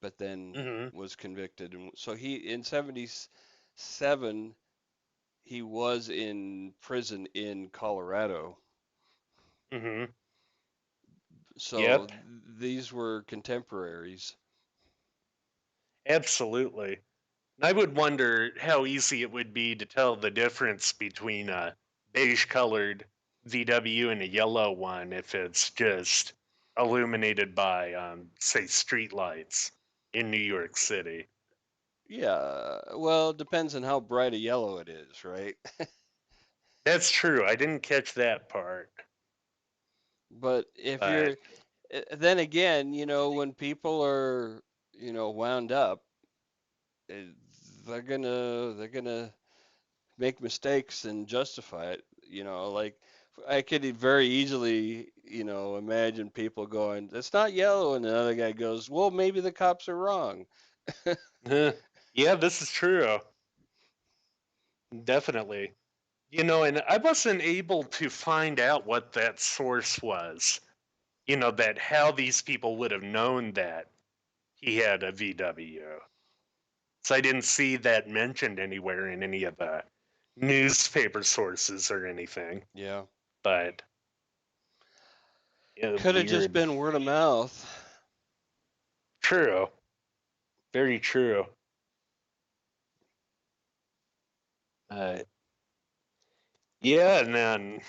but then mhm, was convicted. And so he in 77 he was in prison in Colorado. mhm, So yep, these were contemporaries. absolutely. And I would wonder how easy it would be to tell the difference between a beige-colored VW and a yellow one if it's just illuminated by, say, streetlights in New York City. Yeah, well, it depends on how bright a yellow it is, right? That's true. I didn't catch that part, But if but you're, then again, when people are, wound up, eh, they're gonna make mistakes and justify it. Like I could very easily, imagine people going, "It's not yellow," and the other guy goes, "Well, maybe the cops are wrong." yeah, this is true. Definitely. And I wasn't able to find out what that source was. That how these people would have known that he had a VW. So I didn't see that mentioned anywhere in any of the newspaper sources or anything. Yeah, But yeah, could have just weird. been word of mouth. True. Very true. Uh, yeah, and then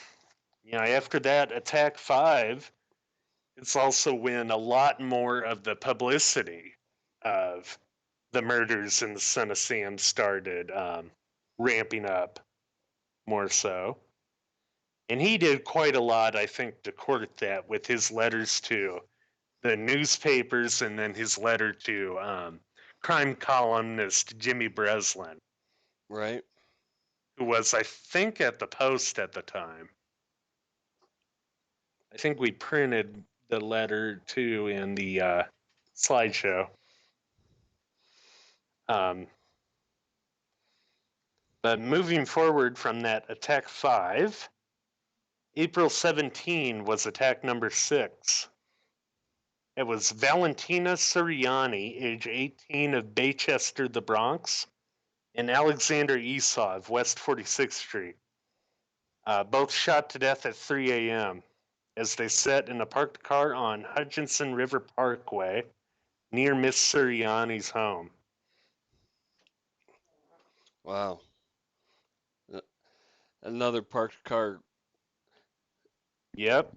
after that Attack 5, it's also when a lot more of the publicity of the murders in the Son of Sam started ramping up more so. And he did quite a lot, I think, to court that with his letters to the newspapers and then his letter to crime columnist Jimmy Breslin, Right. who was, I think, at the Post at the time. I think we printed the letter too in the slideshow. Um, but moving forward from that attack 5, April 17 was attack number 6. It was Valentina Suriani, age 18, of Baychester, the Bronx, and Alexander Esau of West 46th Street. Both shot to death at 3 a.m. as they sat in a parked car on Hutchinson River Parkway near Miss Suriani's home. Wow. Another parked car. Yep.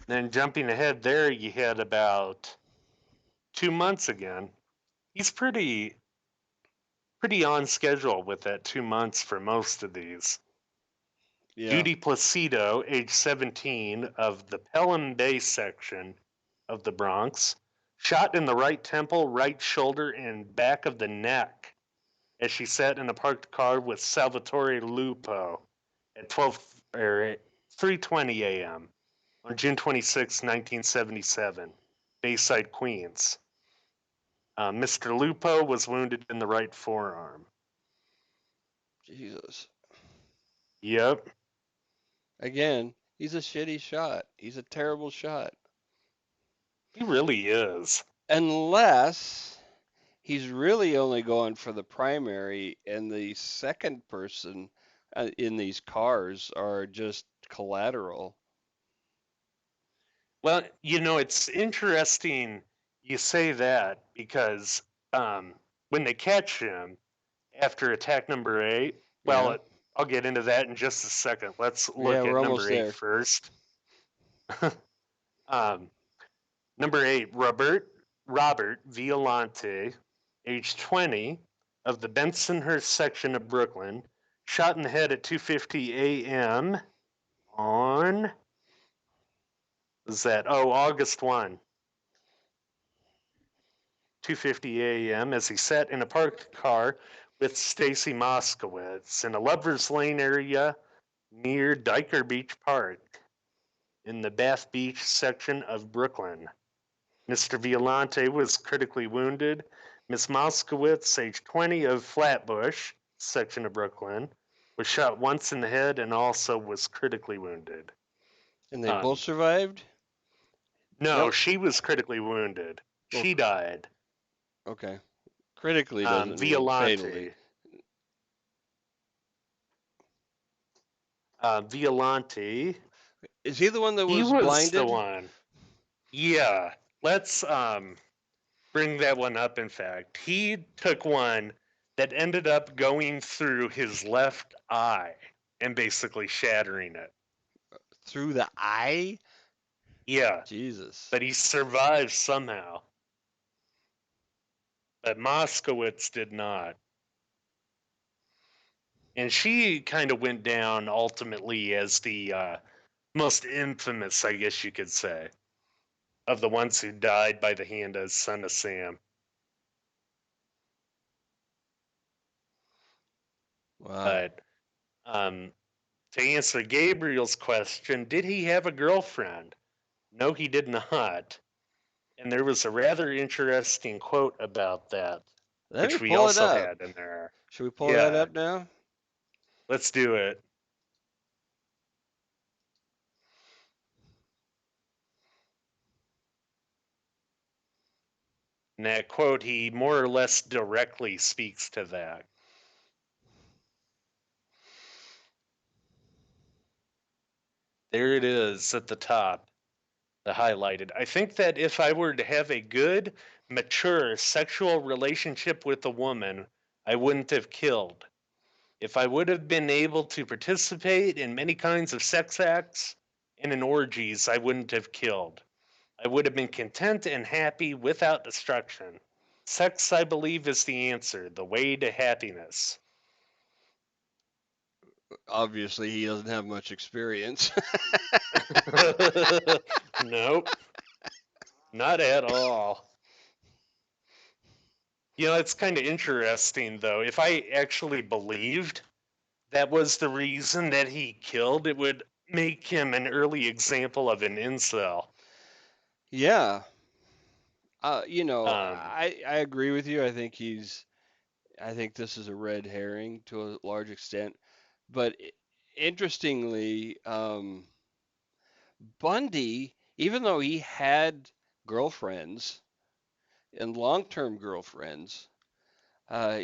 Then jumping ahead there, you had about 2 months again. He's pretty on schedule with that 2 months for most of these. Yeah. Judy Placido, age 17, of the Pelham Bay section of the Bronx, shot in the right temple, right shoulder, and back of the neck as she sat in a parked car with Salvatore Lupo at 3:20 a.m. on June 26, 1977, Bayside, Queens. Mr. Lupo was wounded in the right forearm. Jesus. Yep. Again, he's a shitty shot. He's a terrible shot. He really is. Unless he's really only going for the primary, and the second person in these cars are just collateral. Well, it's interesting you say that because when they catch him after attack number 8, well, Yeah. I'll get into that in just a second. Let's Yeah, look we're at almost number 8 there. first. Number 8, Robert Violante, age 20, of the Bensonhurst section of Brooklyn, shot in the head at 2:50 a.m. on August 1, 2:50 a.m. as he sat in a parked car with Stacy Moskowitz in a Lovers Lane area near Diker Beach Park in the Bath Beach section of Brooklyn. Mr. Violante was critically wounded. Miss Moskowitz, age 20, of Flatbush section of Brooklyn, was shot once in the head and also was critically wounded. And they both survived? No, Nope. she was critically wounded. Well, She died. okay. Critically doesn't mean fatally. Violante. Violante. Is he the one that He was was the blinded? one. Yeah. Let's bring that one up, in fact. He took one that ended up going through his left eye and basically shattering it. Through the eye? Yeah. Jesus. But he survived somehow. But Moskowitz did not. And she kind of went down ultimately as the most infamous, I guess you could say, of the ones who died by the hand of Son of Sam. Wow. But to answer Gabriel's question, did he have a girlfriend? No, he did not. And there was a rather interesting quote about that, Let me which we pull it also up. had in there. Should we pull that Yeah, up now? let's do it. In that quote, he more or less directly speaks to that. There it is at the top, the highlighted. I think that if I were to have a good, mature sexual relationship with a woman, I wouldn't have killed. If I would have been able to participate in many kinds of sex acts and in orgies, I wouldn't have killed. I would have been content and happy without destruction. Sex, I believe, is the answer, the way to happiness. Obviously, he doesn't have much experience. Nope, not at all. You know, it's kind of interesting, though. If I actually believed that was the reason that he killed, it would make him an early example of an incel. Yeah. Um, I agree with you. I think this is a red herring to a large extent. But interestingly, Bundy, even though he had girlfriends and long-term girlfriends,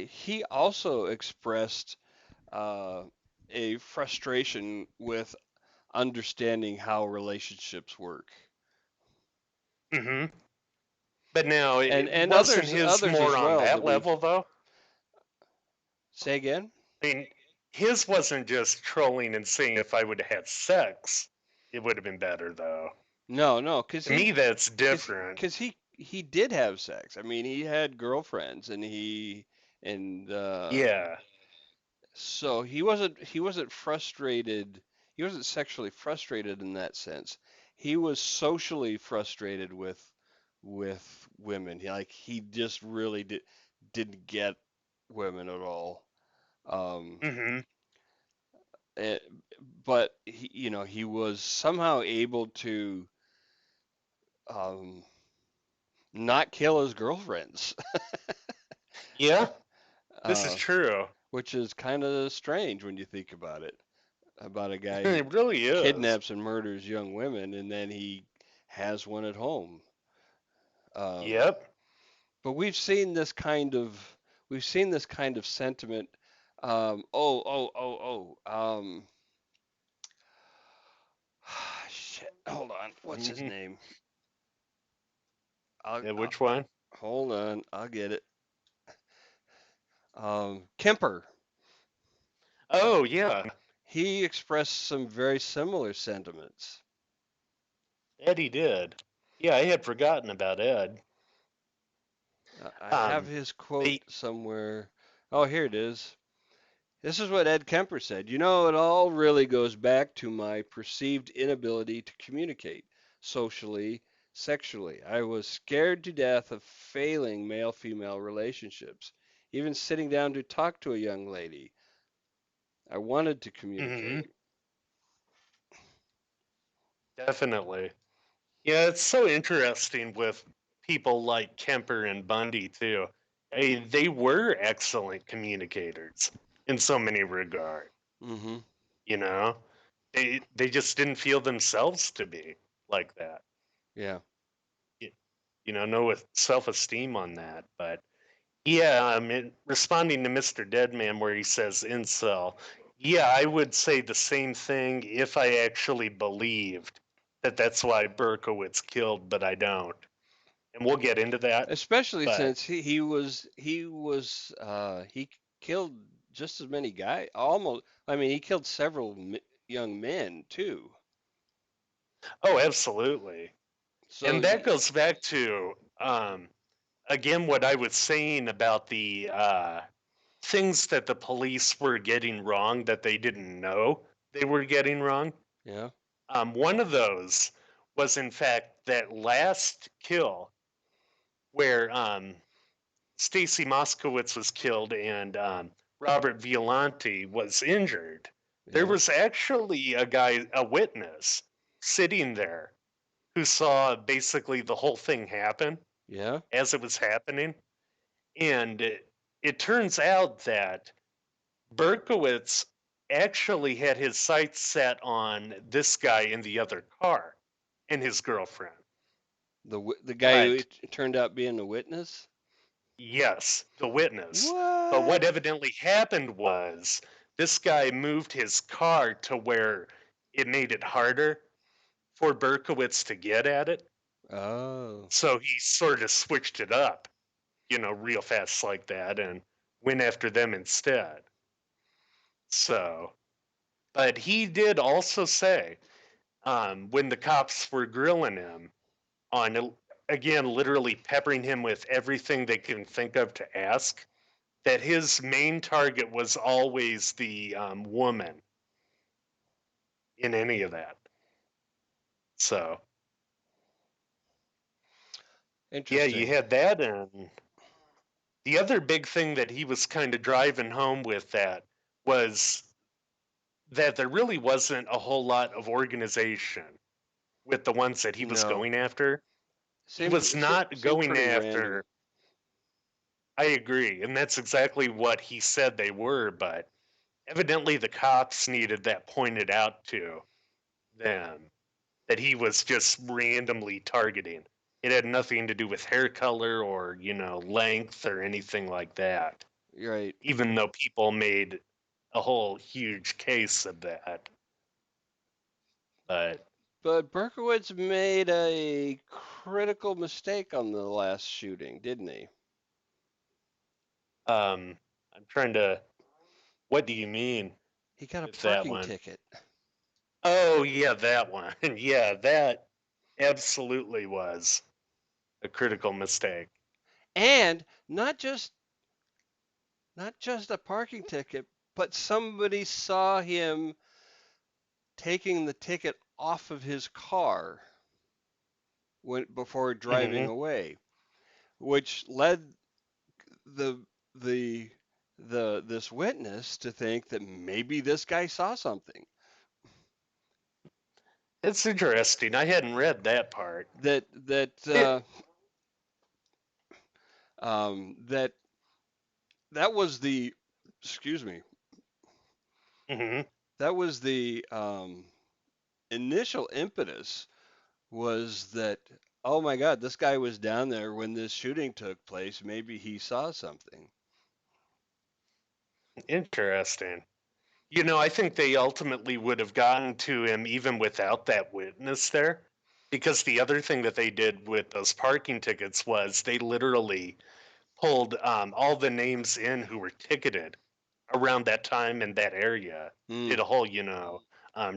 he also expressed uh, a frustration with understanding how relationships work. mhm. But now, it And wasn't his others as more on well that that we've level, though? say again. I mean, his wasn't just trolling and saying if I would have had sex, it would have been better, though. No, because To me, that's cause, different. 'cause he did have sex. I mean, he had girlfriends, and Yeah. so he wasn't frustrated. He wasn't sexually frustrated in that sense. He was socially frustrated with women. He just really didn't get women at all. Um, Hmm. eh, but he was somehow able to um, not kill his girlfriends, Yeah, this is uh, true. which is kind of strange when you think about it. About a guy who It really is. kidnaps and murders young women, and then he has one at home. Um, Yep. but we've seen this kind of sentiment. Shit. Hold on. What's his Hmm. name? Yeah, I'll which one? hold on. I'll get it. Kemper. Oh, yeah. He expressed some very similar sentiments. Eddie did. Yeah, I had forgotten about Ed. I have Um, his quote they, somewhere. Oh, here it is. This is what Ed Kemper said. You know, it all really goes back to my perceived inability to communicate socially, sexually. I was scared to death of failing male female relationships, even sitting down to talk to a young lady. I wanted to mhm, communicate. definitely. Yeah, it's so interesting with people like Kemper and Bundy too. They were excellent communicators in so many regards. Hmm. You know, they just didn't feel themselves to be like that. Yeah. Y- no self-esteem on that. But yeah, I mean, responding to Mr. Deadman where he says incel, yeah, I would say the same thing if I actually believed that that's why Berkowitz killed, but I don't. And we'll get into that. Especially But since he killed just as many guys. Almost. I mean, he killed several young men too. oh, absolutely. So And that goes back to again what I was saying about the things that the police were getting wrong that they didn't know they were getting wrong. yeah. One of those was, in fact, that last kill where Stacy Moskowitz was killed and Robert Violante was injured. There Yeah. was actually a witness, sitting there who saw basically the whole thing happen Yeah. as it was happening. And it turns out that Berkowitz actually had his sights set on this guy in the other car and his girlfriend. The guy who But turned out being a witness. yes, the witness. But what What? evidently happened was this guy moved his car to where it made it harder for Berkowitz to get at it. Oh. So he sort of switched it up, real fast like that and went after them instead. So, but he did also say, when the cops were grilling him on, again, literally peppering him with everything they can think of to ask, that his main target was always the woman in any of that. So, yeah, you Interesting. had that. And the other big thing that he was kind of driving home with that was that there really wasn't a whole lot of organization with the ones that he was No. going after. He Seemed was not seemed going pretty random. after. I agree, and that's exactly what he said they were, but evidently the cops needed that pointed out to them that he was just randomly targeting. It had nothing to do with hair color or, length or anything like that, You're right. even though people made a whole huge case of that. But But Berkowitz made a critical mistake on the last shooting, didn't he? I'm trying to. What do you mean He got a with that parking one? ticket. Oh, yeah, that one. Yeah, that absolutely was a critical mistake. And not just a parking ticket, but somebody saw him taking the ticket off of his car before driving Hmm. away, which led the the this witness to think that maybe this guy saw something It's interesting. I hadn't read that part. that that It, uh, that that was the excuse me hmm that was the initial impetus was that, oh my God, this guy was down there when this shooting took place. Maybe he saw something. Interesting. I think they ultimately would have gotten to him even without that witness there. Because the other thing that they did with those parking tickets was they literally pulled all the names in who were ticketed around that time in that area. Did a whole,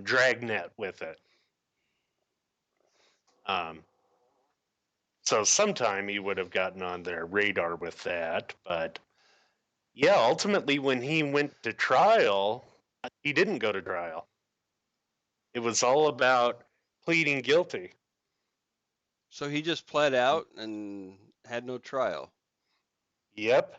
dragnet with it. So sometime he would have gotten on their radar with that. But yeah, ultimately, when he went to trial, he didn't go to trial. It was all about pleading guilty. So he just pled out and had no trial. Yep.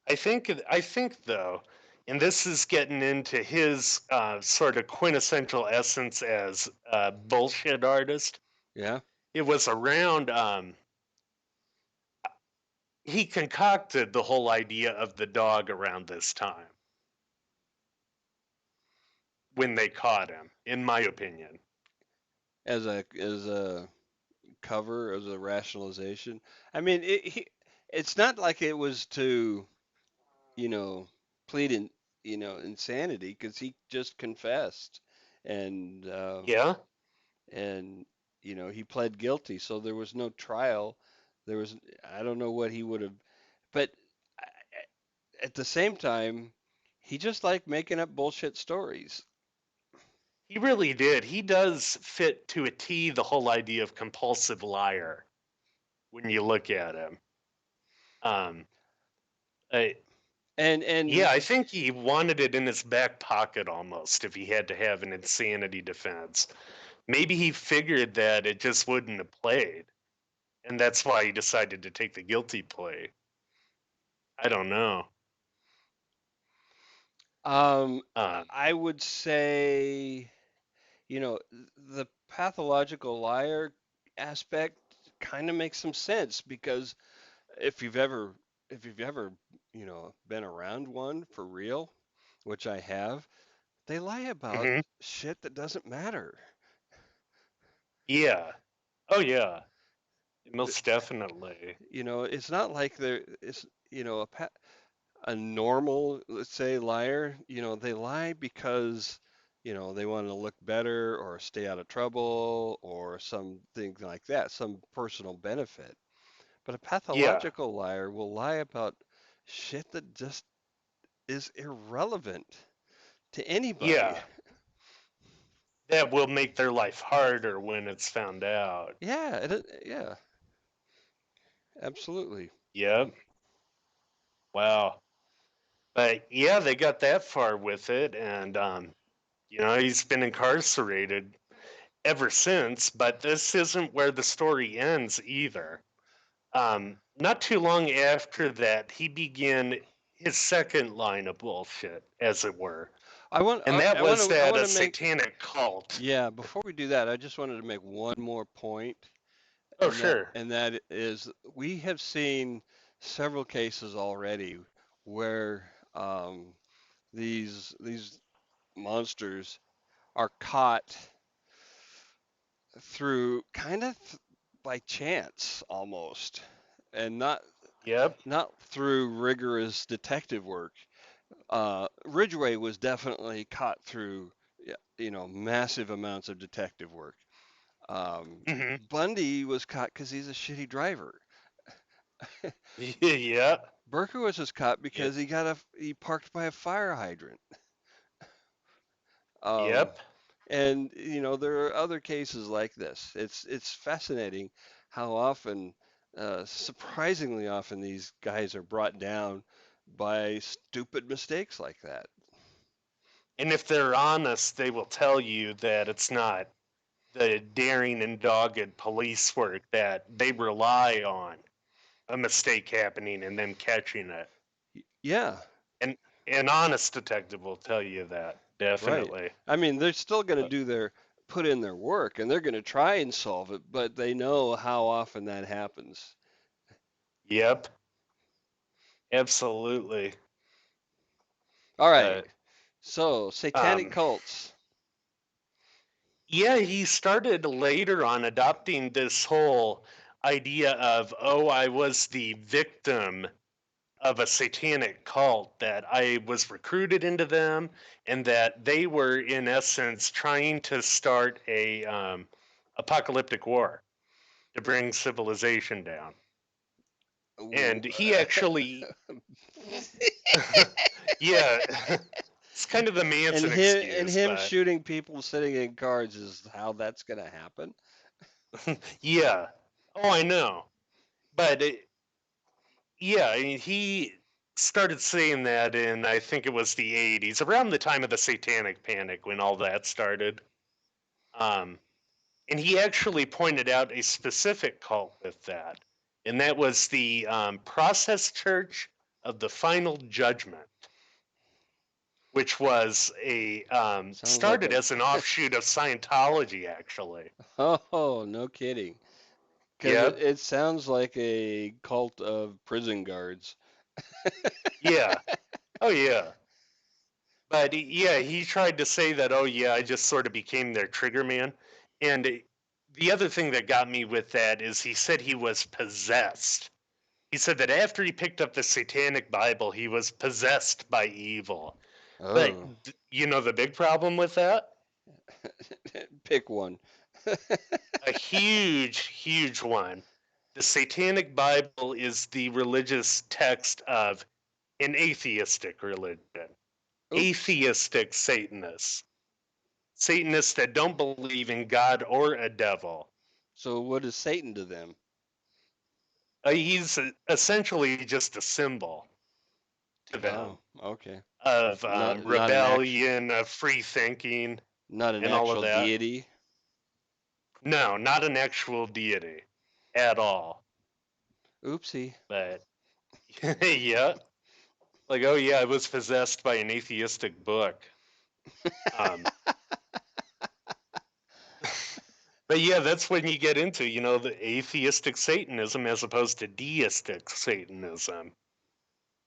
I think though, and this is getting into his sort of quintessential essence as a bullshit artist. Yeah. It was around he concocted the whole idea of the dog around this time when they caught him, in my opinion. As a cover, as a rationalization. I mean, it's not like it was to, you know, plead in, insanity, because he just confessed, and Yeah, and he pled guilty, so there was no trial. There was, I don't know what he would have, but at the same time, he just liked making up bullshit stories. he really did. He does fit to a T the whole idea of compulsive liar when you look at him. Um, I, And yeah, I think he wanted it in his back pocket almost if he had to have an insanity defense. Maybe he figured that it just wouldn't have played, and that's why he decided to take the guilty plea. I don't know. um, Um, I would say, the pathological liar aspect kind of makes some sense, because if you've ever if you've ever, been around one for real, which I have, they lie about mhm. shit that doesn't matter. Yeah. Oh yeah. Th- Most definitely. It's not like it's, a normal, let's say, liar, they lie because, they want to look better or stay out of trouble or something like that, some personal benefit. But a Yeah. pathological liar will lie about shit that just is irrelevant to anybody. Yeah. That will make their life harder when it's found out. Yeah, yeah, absolutely. Yep. Wow. But yeah, they got that far with it, and he's been incarcerated ever since. But this isn't where the story ends either. Not too long after that, he began his second line of bullshit, as it were, and that was I that want a to make, satanic cult. yeah, before we do that, I just wanted to make one more point, Oh, and that sure. and that is, we have seen several cases already where, these monsters are caught through kind of by chance almost, and Yep. not through rigorous detective work. Ridgway was definitely caught through, yeah, massive amounts of detective work. Um, Hmm. Bundy was caught because he's a shitty driver. Yep. Berkowitz was caught Yep. because he parked by a fire hydrant. Um, Yep. and there are other cases like this. It's fascinating how often, surprisingly often, these guys are brought down by stupid mistakes like that. And if they're honest, they will tell you that it's not the daring and dogged police work, that they rely on a mistake happening and then catching it. Yeah, And an honest detective will tell you that, right. definitely. I mean, they're still going to But, do put in their work, and they're going to try and solve it, but they know how often that happens. yep, absolutely. All right. But So, satanic um, cults. yeah, he started later on adopting this whole idea of, oh, I was the victim of a satanic cult, that I was recruited into them, and that they were in essence trying to start a apocalyptic war to bring civilization down. And he actually Yeah, it's kind of the And Manson him excuse, him but shooting people sitting in cars is how that's gonna happen. yeah. Oh, I know. But yeah, I mean, he started saying that in, I think it was the 80s, around the time of the Satanic Panic when all that started. Um, and he actually pointed out a specific cult with that, and that was the Process Church of the Final Judgment, which was a Sounds like started a as an offshoot of Scientology, actually. oh, no kidding. Because Yep. it sounds like a cult of prison guards. Yeah. Oh, yeah. But yeah, he tried to say that, oh, yeah, I just sort of became their trigger man. And the other thing that got me with that is he said he was possessed. He said that after he picked up the Satanic Bible, he was possessed by evil. But Oh, you know the big problem with that? pick one. A huge, huge one. The Satanic Bible is the religious text of an atheistic religion, Oops. atheistic Satanists, Satanists that don't believe in God or a devil. So what is Satan to them? He's essentially just a symbol to them Oh, okay. of Not an actual rebellion, of free thinking, not an and all of actual that. deity. No, not an actual deity at all. Oopsie. But yeah, like, oh yeah, I was possessed by an atheistic book. Um, but yeah, that's when you get into, the atheistic Satanism as opposed to deistic Satanism,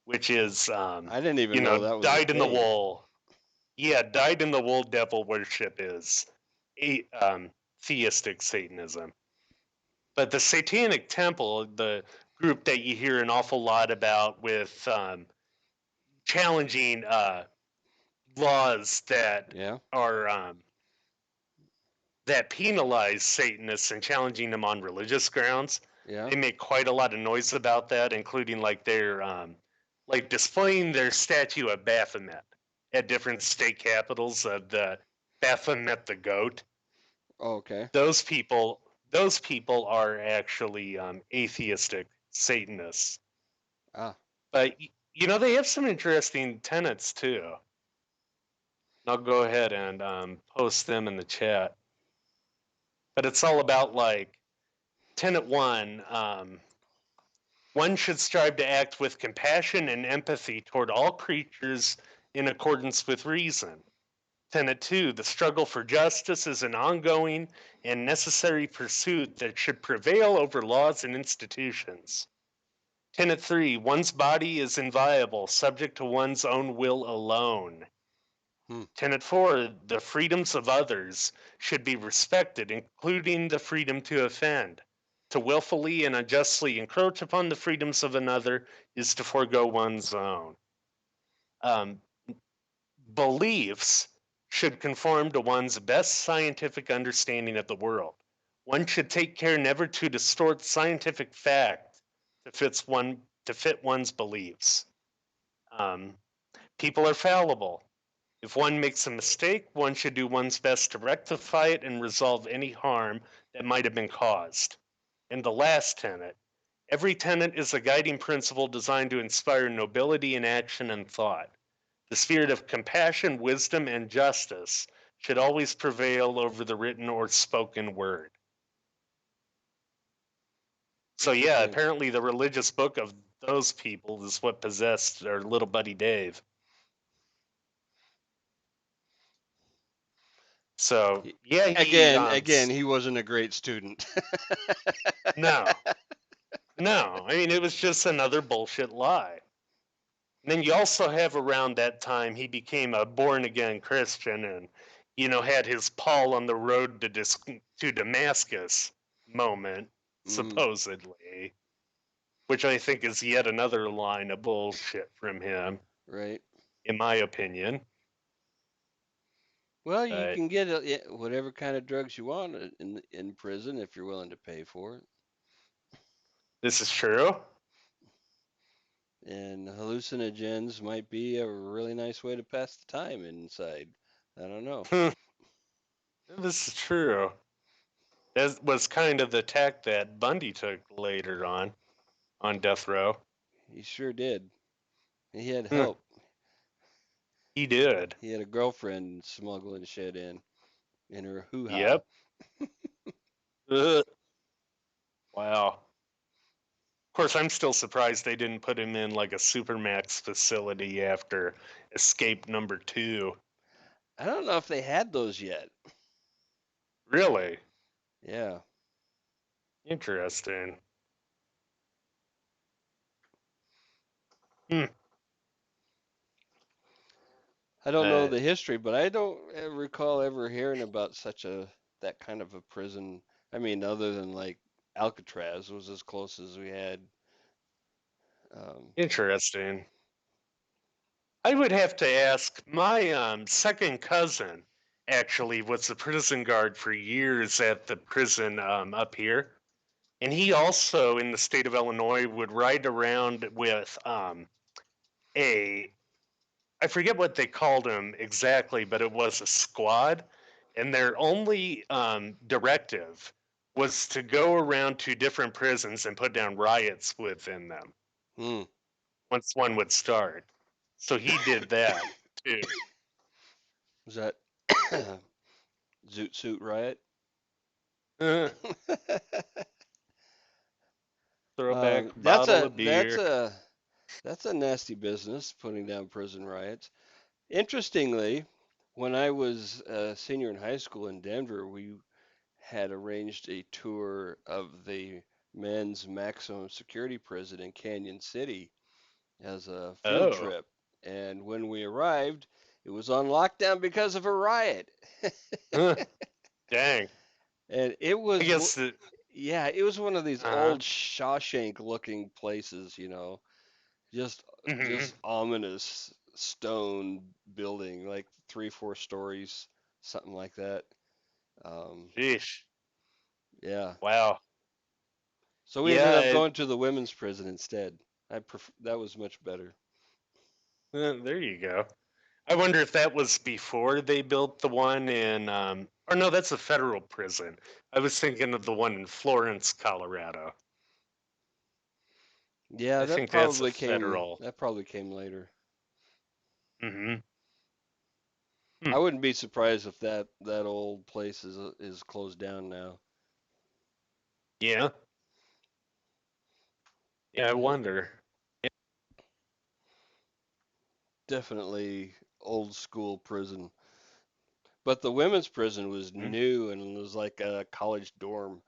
which is, I didn't even know that was a dyed in the thing. wool. Yeah, dyed in the wool devil worship is theistic Satanism. But the Satanic Temple, the group that you hear an awful lot about with challenging laws Yeah. are that penalize Satanists and challenging them on religious grounds. Yeah. They make quite a lot of noise about that, including like their like displaying their statue of Baphomet at different state capitals of the Baphomet the goat. Okay. Those people, those people are actually atheistic Satanists. Ah. But they have some interesting tenets too. I'll go ahead and post them in the chat. But it's all about like tenet one. One should strive to act with compassion and empathy toward all creatures in accordance with reason. Tenet two, the struggle for justice is an ongoing and necessary pursuit that should prevail over laws and institutions. Tenet three, one's body is inviolable, subject to one's own will alone. Hmm. Tenet four, the freedoms of others should be respected, including the freedom to offend. To willfully and unjustly encroach upon the freedoms of another is to forego one's own. Um, Beliefs should conform to one's best scientific understanding of the world. One should take care never to distort scientific fact to fit one's beliefs. Um, People are fallible. If one makes a mistake, one should do one's best to rectify it and resolve any harm that might have been caused. And the last tenet, every tenet is a guiding principle designed to inspire nobility in action and thought. The spirit of compassion, wisdom, and justice should always prevail over the written or spoken word. So yeah, Interesting. apparently the religious book of those people is what possessed our little buddy Dave. So He, yeah, again, he wasn't a great student. no, no. I mean, it was just another bullshit lie. And then you also have around that time he became a born again Christian and had his Paul on the road to Damascus moment Mm, supposedly, which I think is yet another line of bullshit from him, right. in my opinion. Well, you But can get whatever kind of drugs you want in prison if you're willing to pay for it. this is true. And hallucinogens might be a really nice way to pass the time inside. I don't know. This is true. That was kind of the tack that Bundy took later on death row. He sure did. He had Hmm, help. he did. He had a girlfriend smuggling shit in her hoo ha. Yep. Ugh. Wow. Of course, I'm still surprised they didn't put him in like a supermax facility after Escape number 2. I don't know if they had those yet. Really Yeah. interesting. Hmm. I don't know Uh, the history, but I don't recall ever hearing about such a that kind of a prison. I mean, other than like Alcatraz was as close as we had. Um, Interesting. I would have to ask. My second cousin actually was the prison guard for years at the prison up here. And he also, in the state of Illinois, would ride around with a, I forget what they called him exactly, but it was a squad. And their only directive was to go around to different prisons and put down riots within them hmm. once one would start. So he did that too. Was that Zoot Suit Riot? Uh, Throwback That's bottle a of that's beer. a that's a nasty business, putting down prison riots. Interestingly, when I was a senior in high school in Denver, we had arranged a tour of the men's maximum security prison in Canyon City as a field Oh, trip. And when we arrived, it was on lockdown because of a riot. huh, dang. And it I was, guess the, yeah, it was one of these uh-huh. old Shawshank looking places, just Hmm. ominous stone building, like 3, 4 stories, something like that. Um, Sheesh. yeah. Wow. So we ended Yeah, up going to the women's prison instead. That was much better. there you go. I wonder if that was before they built the one in, or no, that's a federal prison. I was thinking of the one in Florence, Colorado. Yeah, I think that's a federal. that probably came later. Hmm. Hmm. I wouldn't be surprised if that old place is closed down now. Yeah. Yeah, I Yeah, wonder. definitely old school prison. But the women's prison was Mm-hmm. new and was like a college dorm.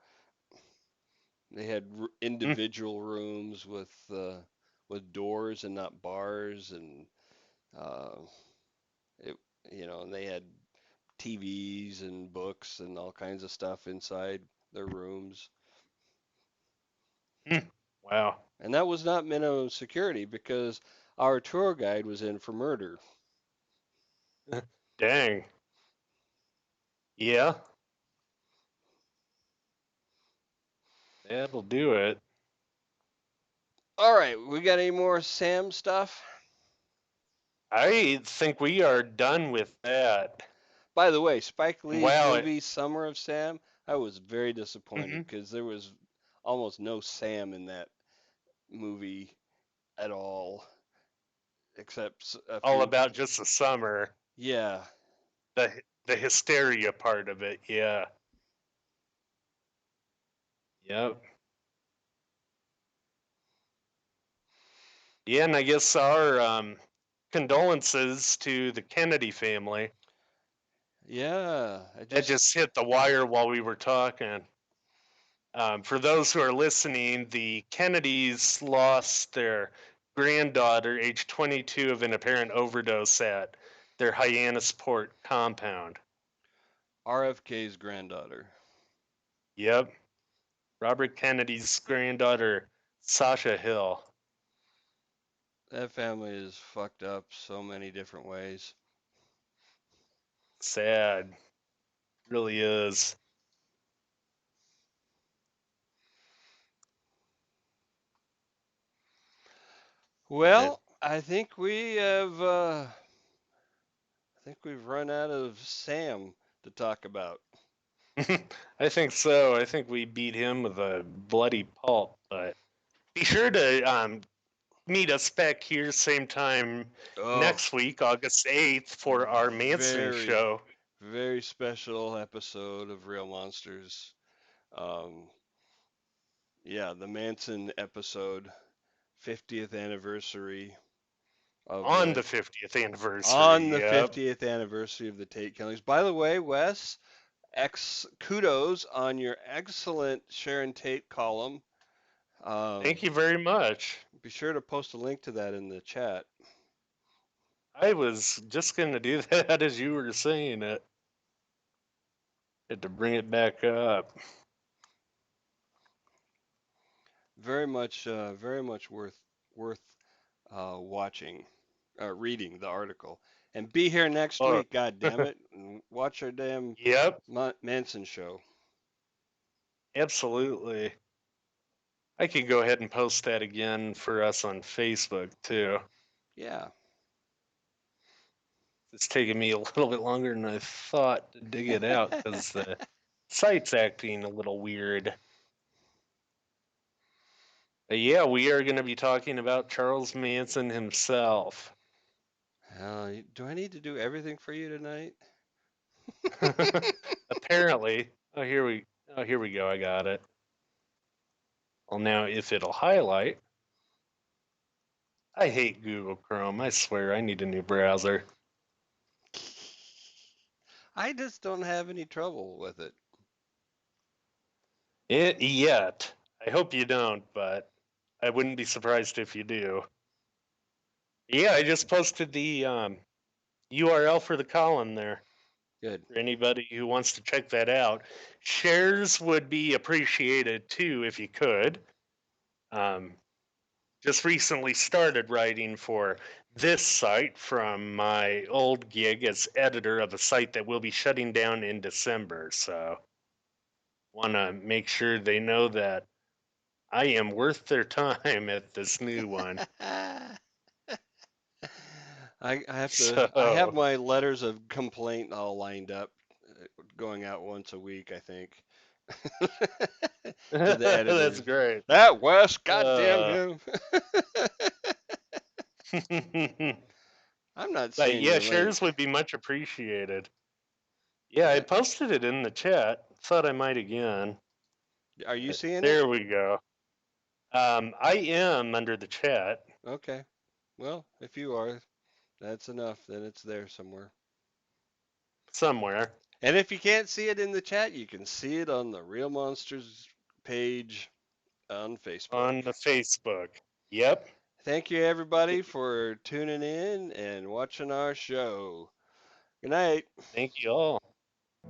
They had individual rooms with doors and not bars, and uh, it and they had TVs and books and all kinds of stuff inside their rooms. Mm. Wow. And that was not minimum security because our tour guide was in for murder. Dang. Yeah, that'll do it. All right, we got any more Sam stuff? I think we are done with that. By the way, Spike Lee's Wow. movie Summer of Sam, I was very disappointed Mhm. because there was almost no Sam in that movie at all, except a All few. about just the summer, Yeah, the hysteria part of it. Yeah. Yep. Yeah, and I guess our condolences to the Kennedy family. yeah. That just hit the wire while we were talking. For those who are listening, the Kennedys lost their granddaughter, age 22, of an apparent overdose at their Hyannisport compound. RFK's granddaughter. Yep. Robert Kennedy's granddaughter, Sasha Hill. That family is fucked up so many different ways. Sad. Really is. Well, I think we have. I think we've run out of Sam to talk about. I think so. I think we beat him with a bloody pulp. But be sure to meet us back here same time Oh, next week, August 8th, for our Manson very, show. very special episode of Real Monsters. Um, yeah, the Manson episode, 50th anniversary of On the the 50th on anniversary. the Yep. 50th anniversary of the Tate killings. By the way, Wes, kudos on your excellent Sharon Tate column. Um, Thank you very much. be sure to post a link to that in the chat. I was just going to do that as you were saying it. Had to bring it back up. Very much worth watching, reading the article, and be here next Oh, week. God damn it, and watch our damn yep, Manson show. absolutely. I could go ahead and post that again for us on Facebook too. Yeah. It's taking me a little bit longer than I thought to dig it out because the site's acting a little weird. But yeah, we are going to be talking about Charles Manson himself. Do I need to do everything for you tonight? Apparently. Oh, here we go. I got it. Well, now if it'll highlight. I hate Google Chrome. I swear I need a new browser. I just don't have any trouble with it. It yet. I hope you don't, but I wouldn't be surprised if you do. Yeah, I just posted the URL for the column there. Good. For anybody who wants to check that out. Shares would be appreciated too if you could. Just recently started writing for this site from my old gig as editor of a site that will be shutting down in December. So want to make sure they know that I am worth their time at this new one. I have So, my letters of complaint all lined up, going out once a week, I think, to the that's editors. great. That Wes, goddamn Uh, him. I'm not but seeing yeah, your shares link. would be much appreciated. Yeah, I Yeah. posted it in the chat. Thought I might again. Are you But seeing it? there we go. I am under the chat. Okay. Well, if you are, that's enough. Then it's there somewhere. Somewhere And if you can't see it in the chat, you can see it on the Real Monsters page on Facebook. on the Facebook. Yep. Thank you, everybody, for tuning in and watching our show. Good night. Thank you all.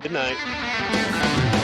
Good night.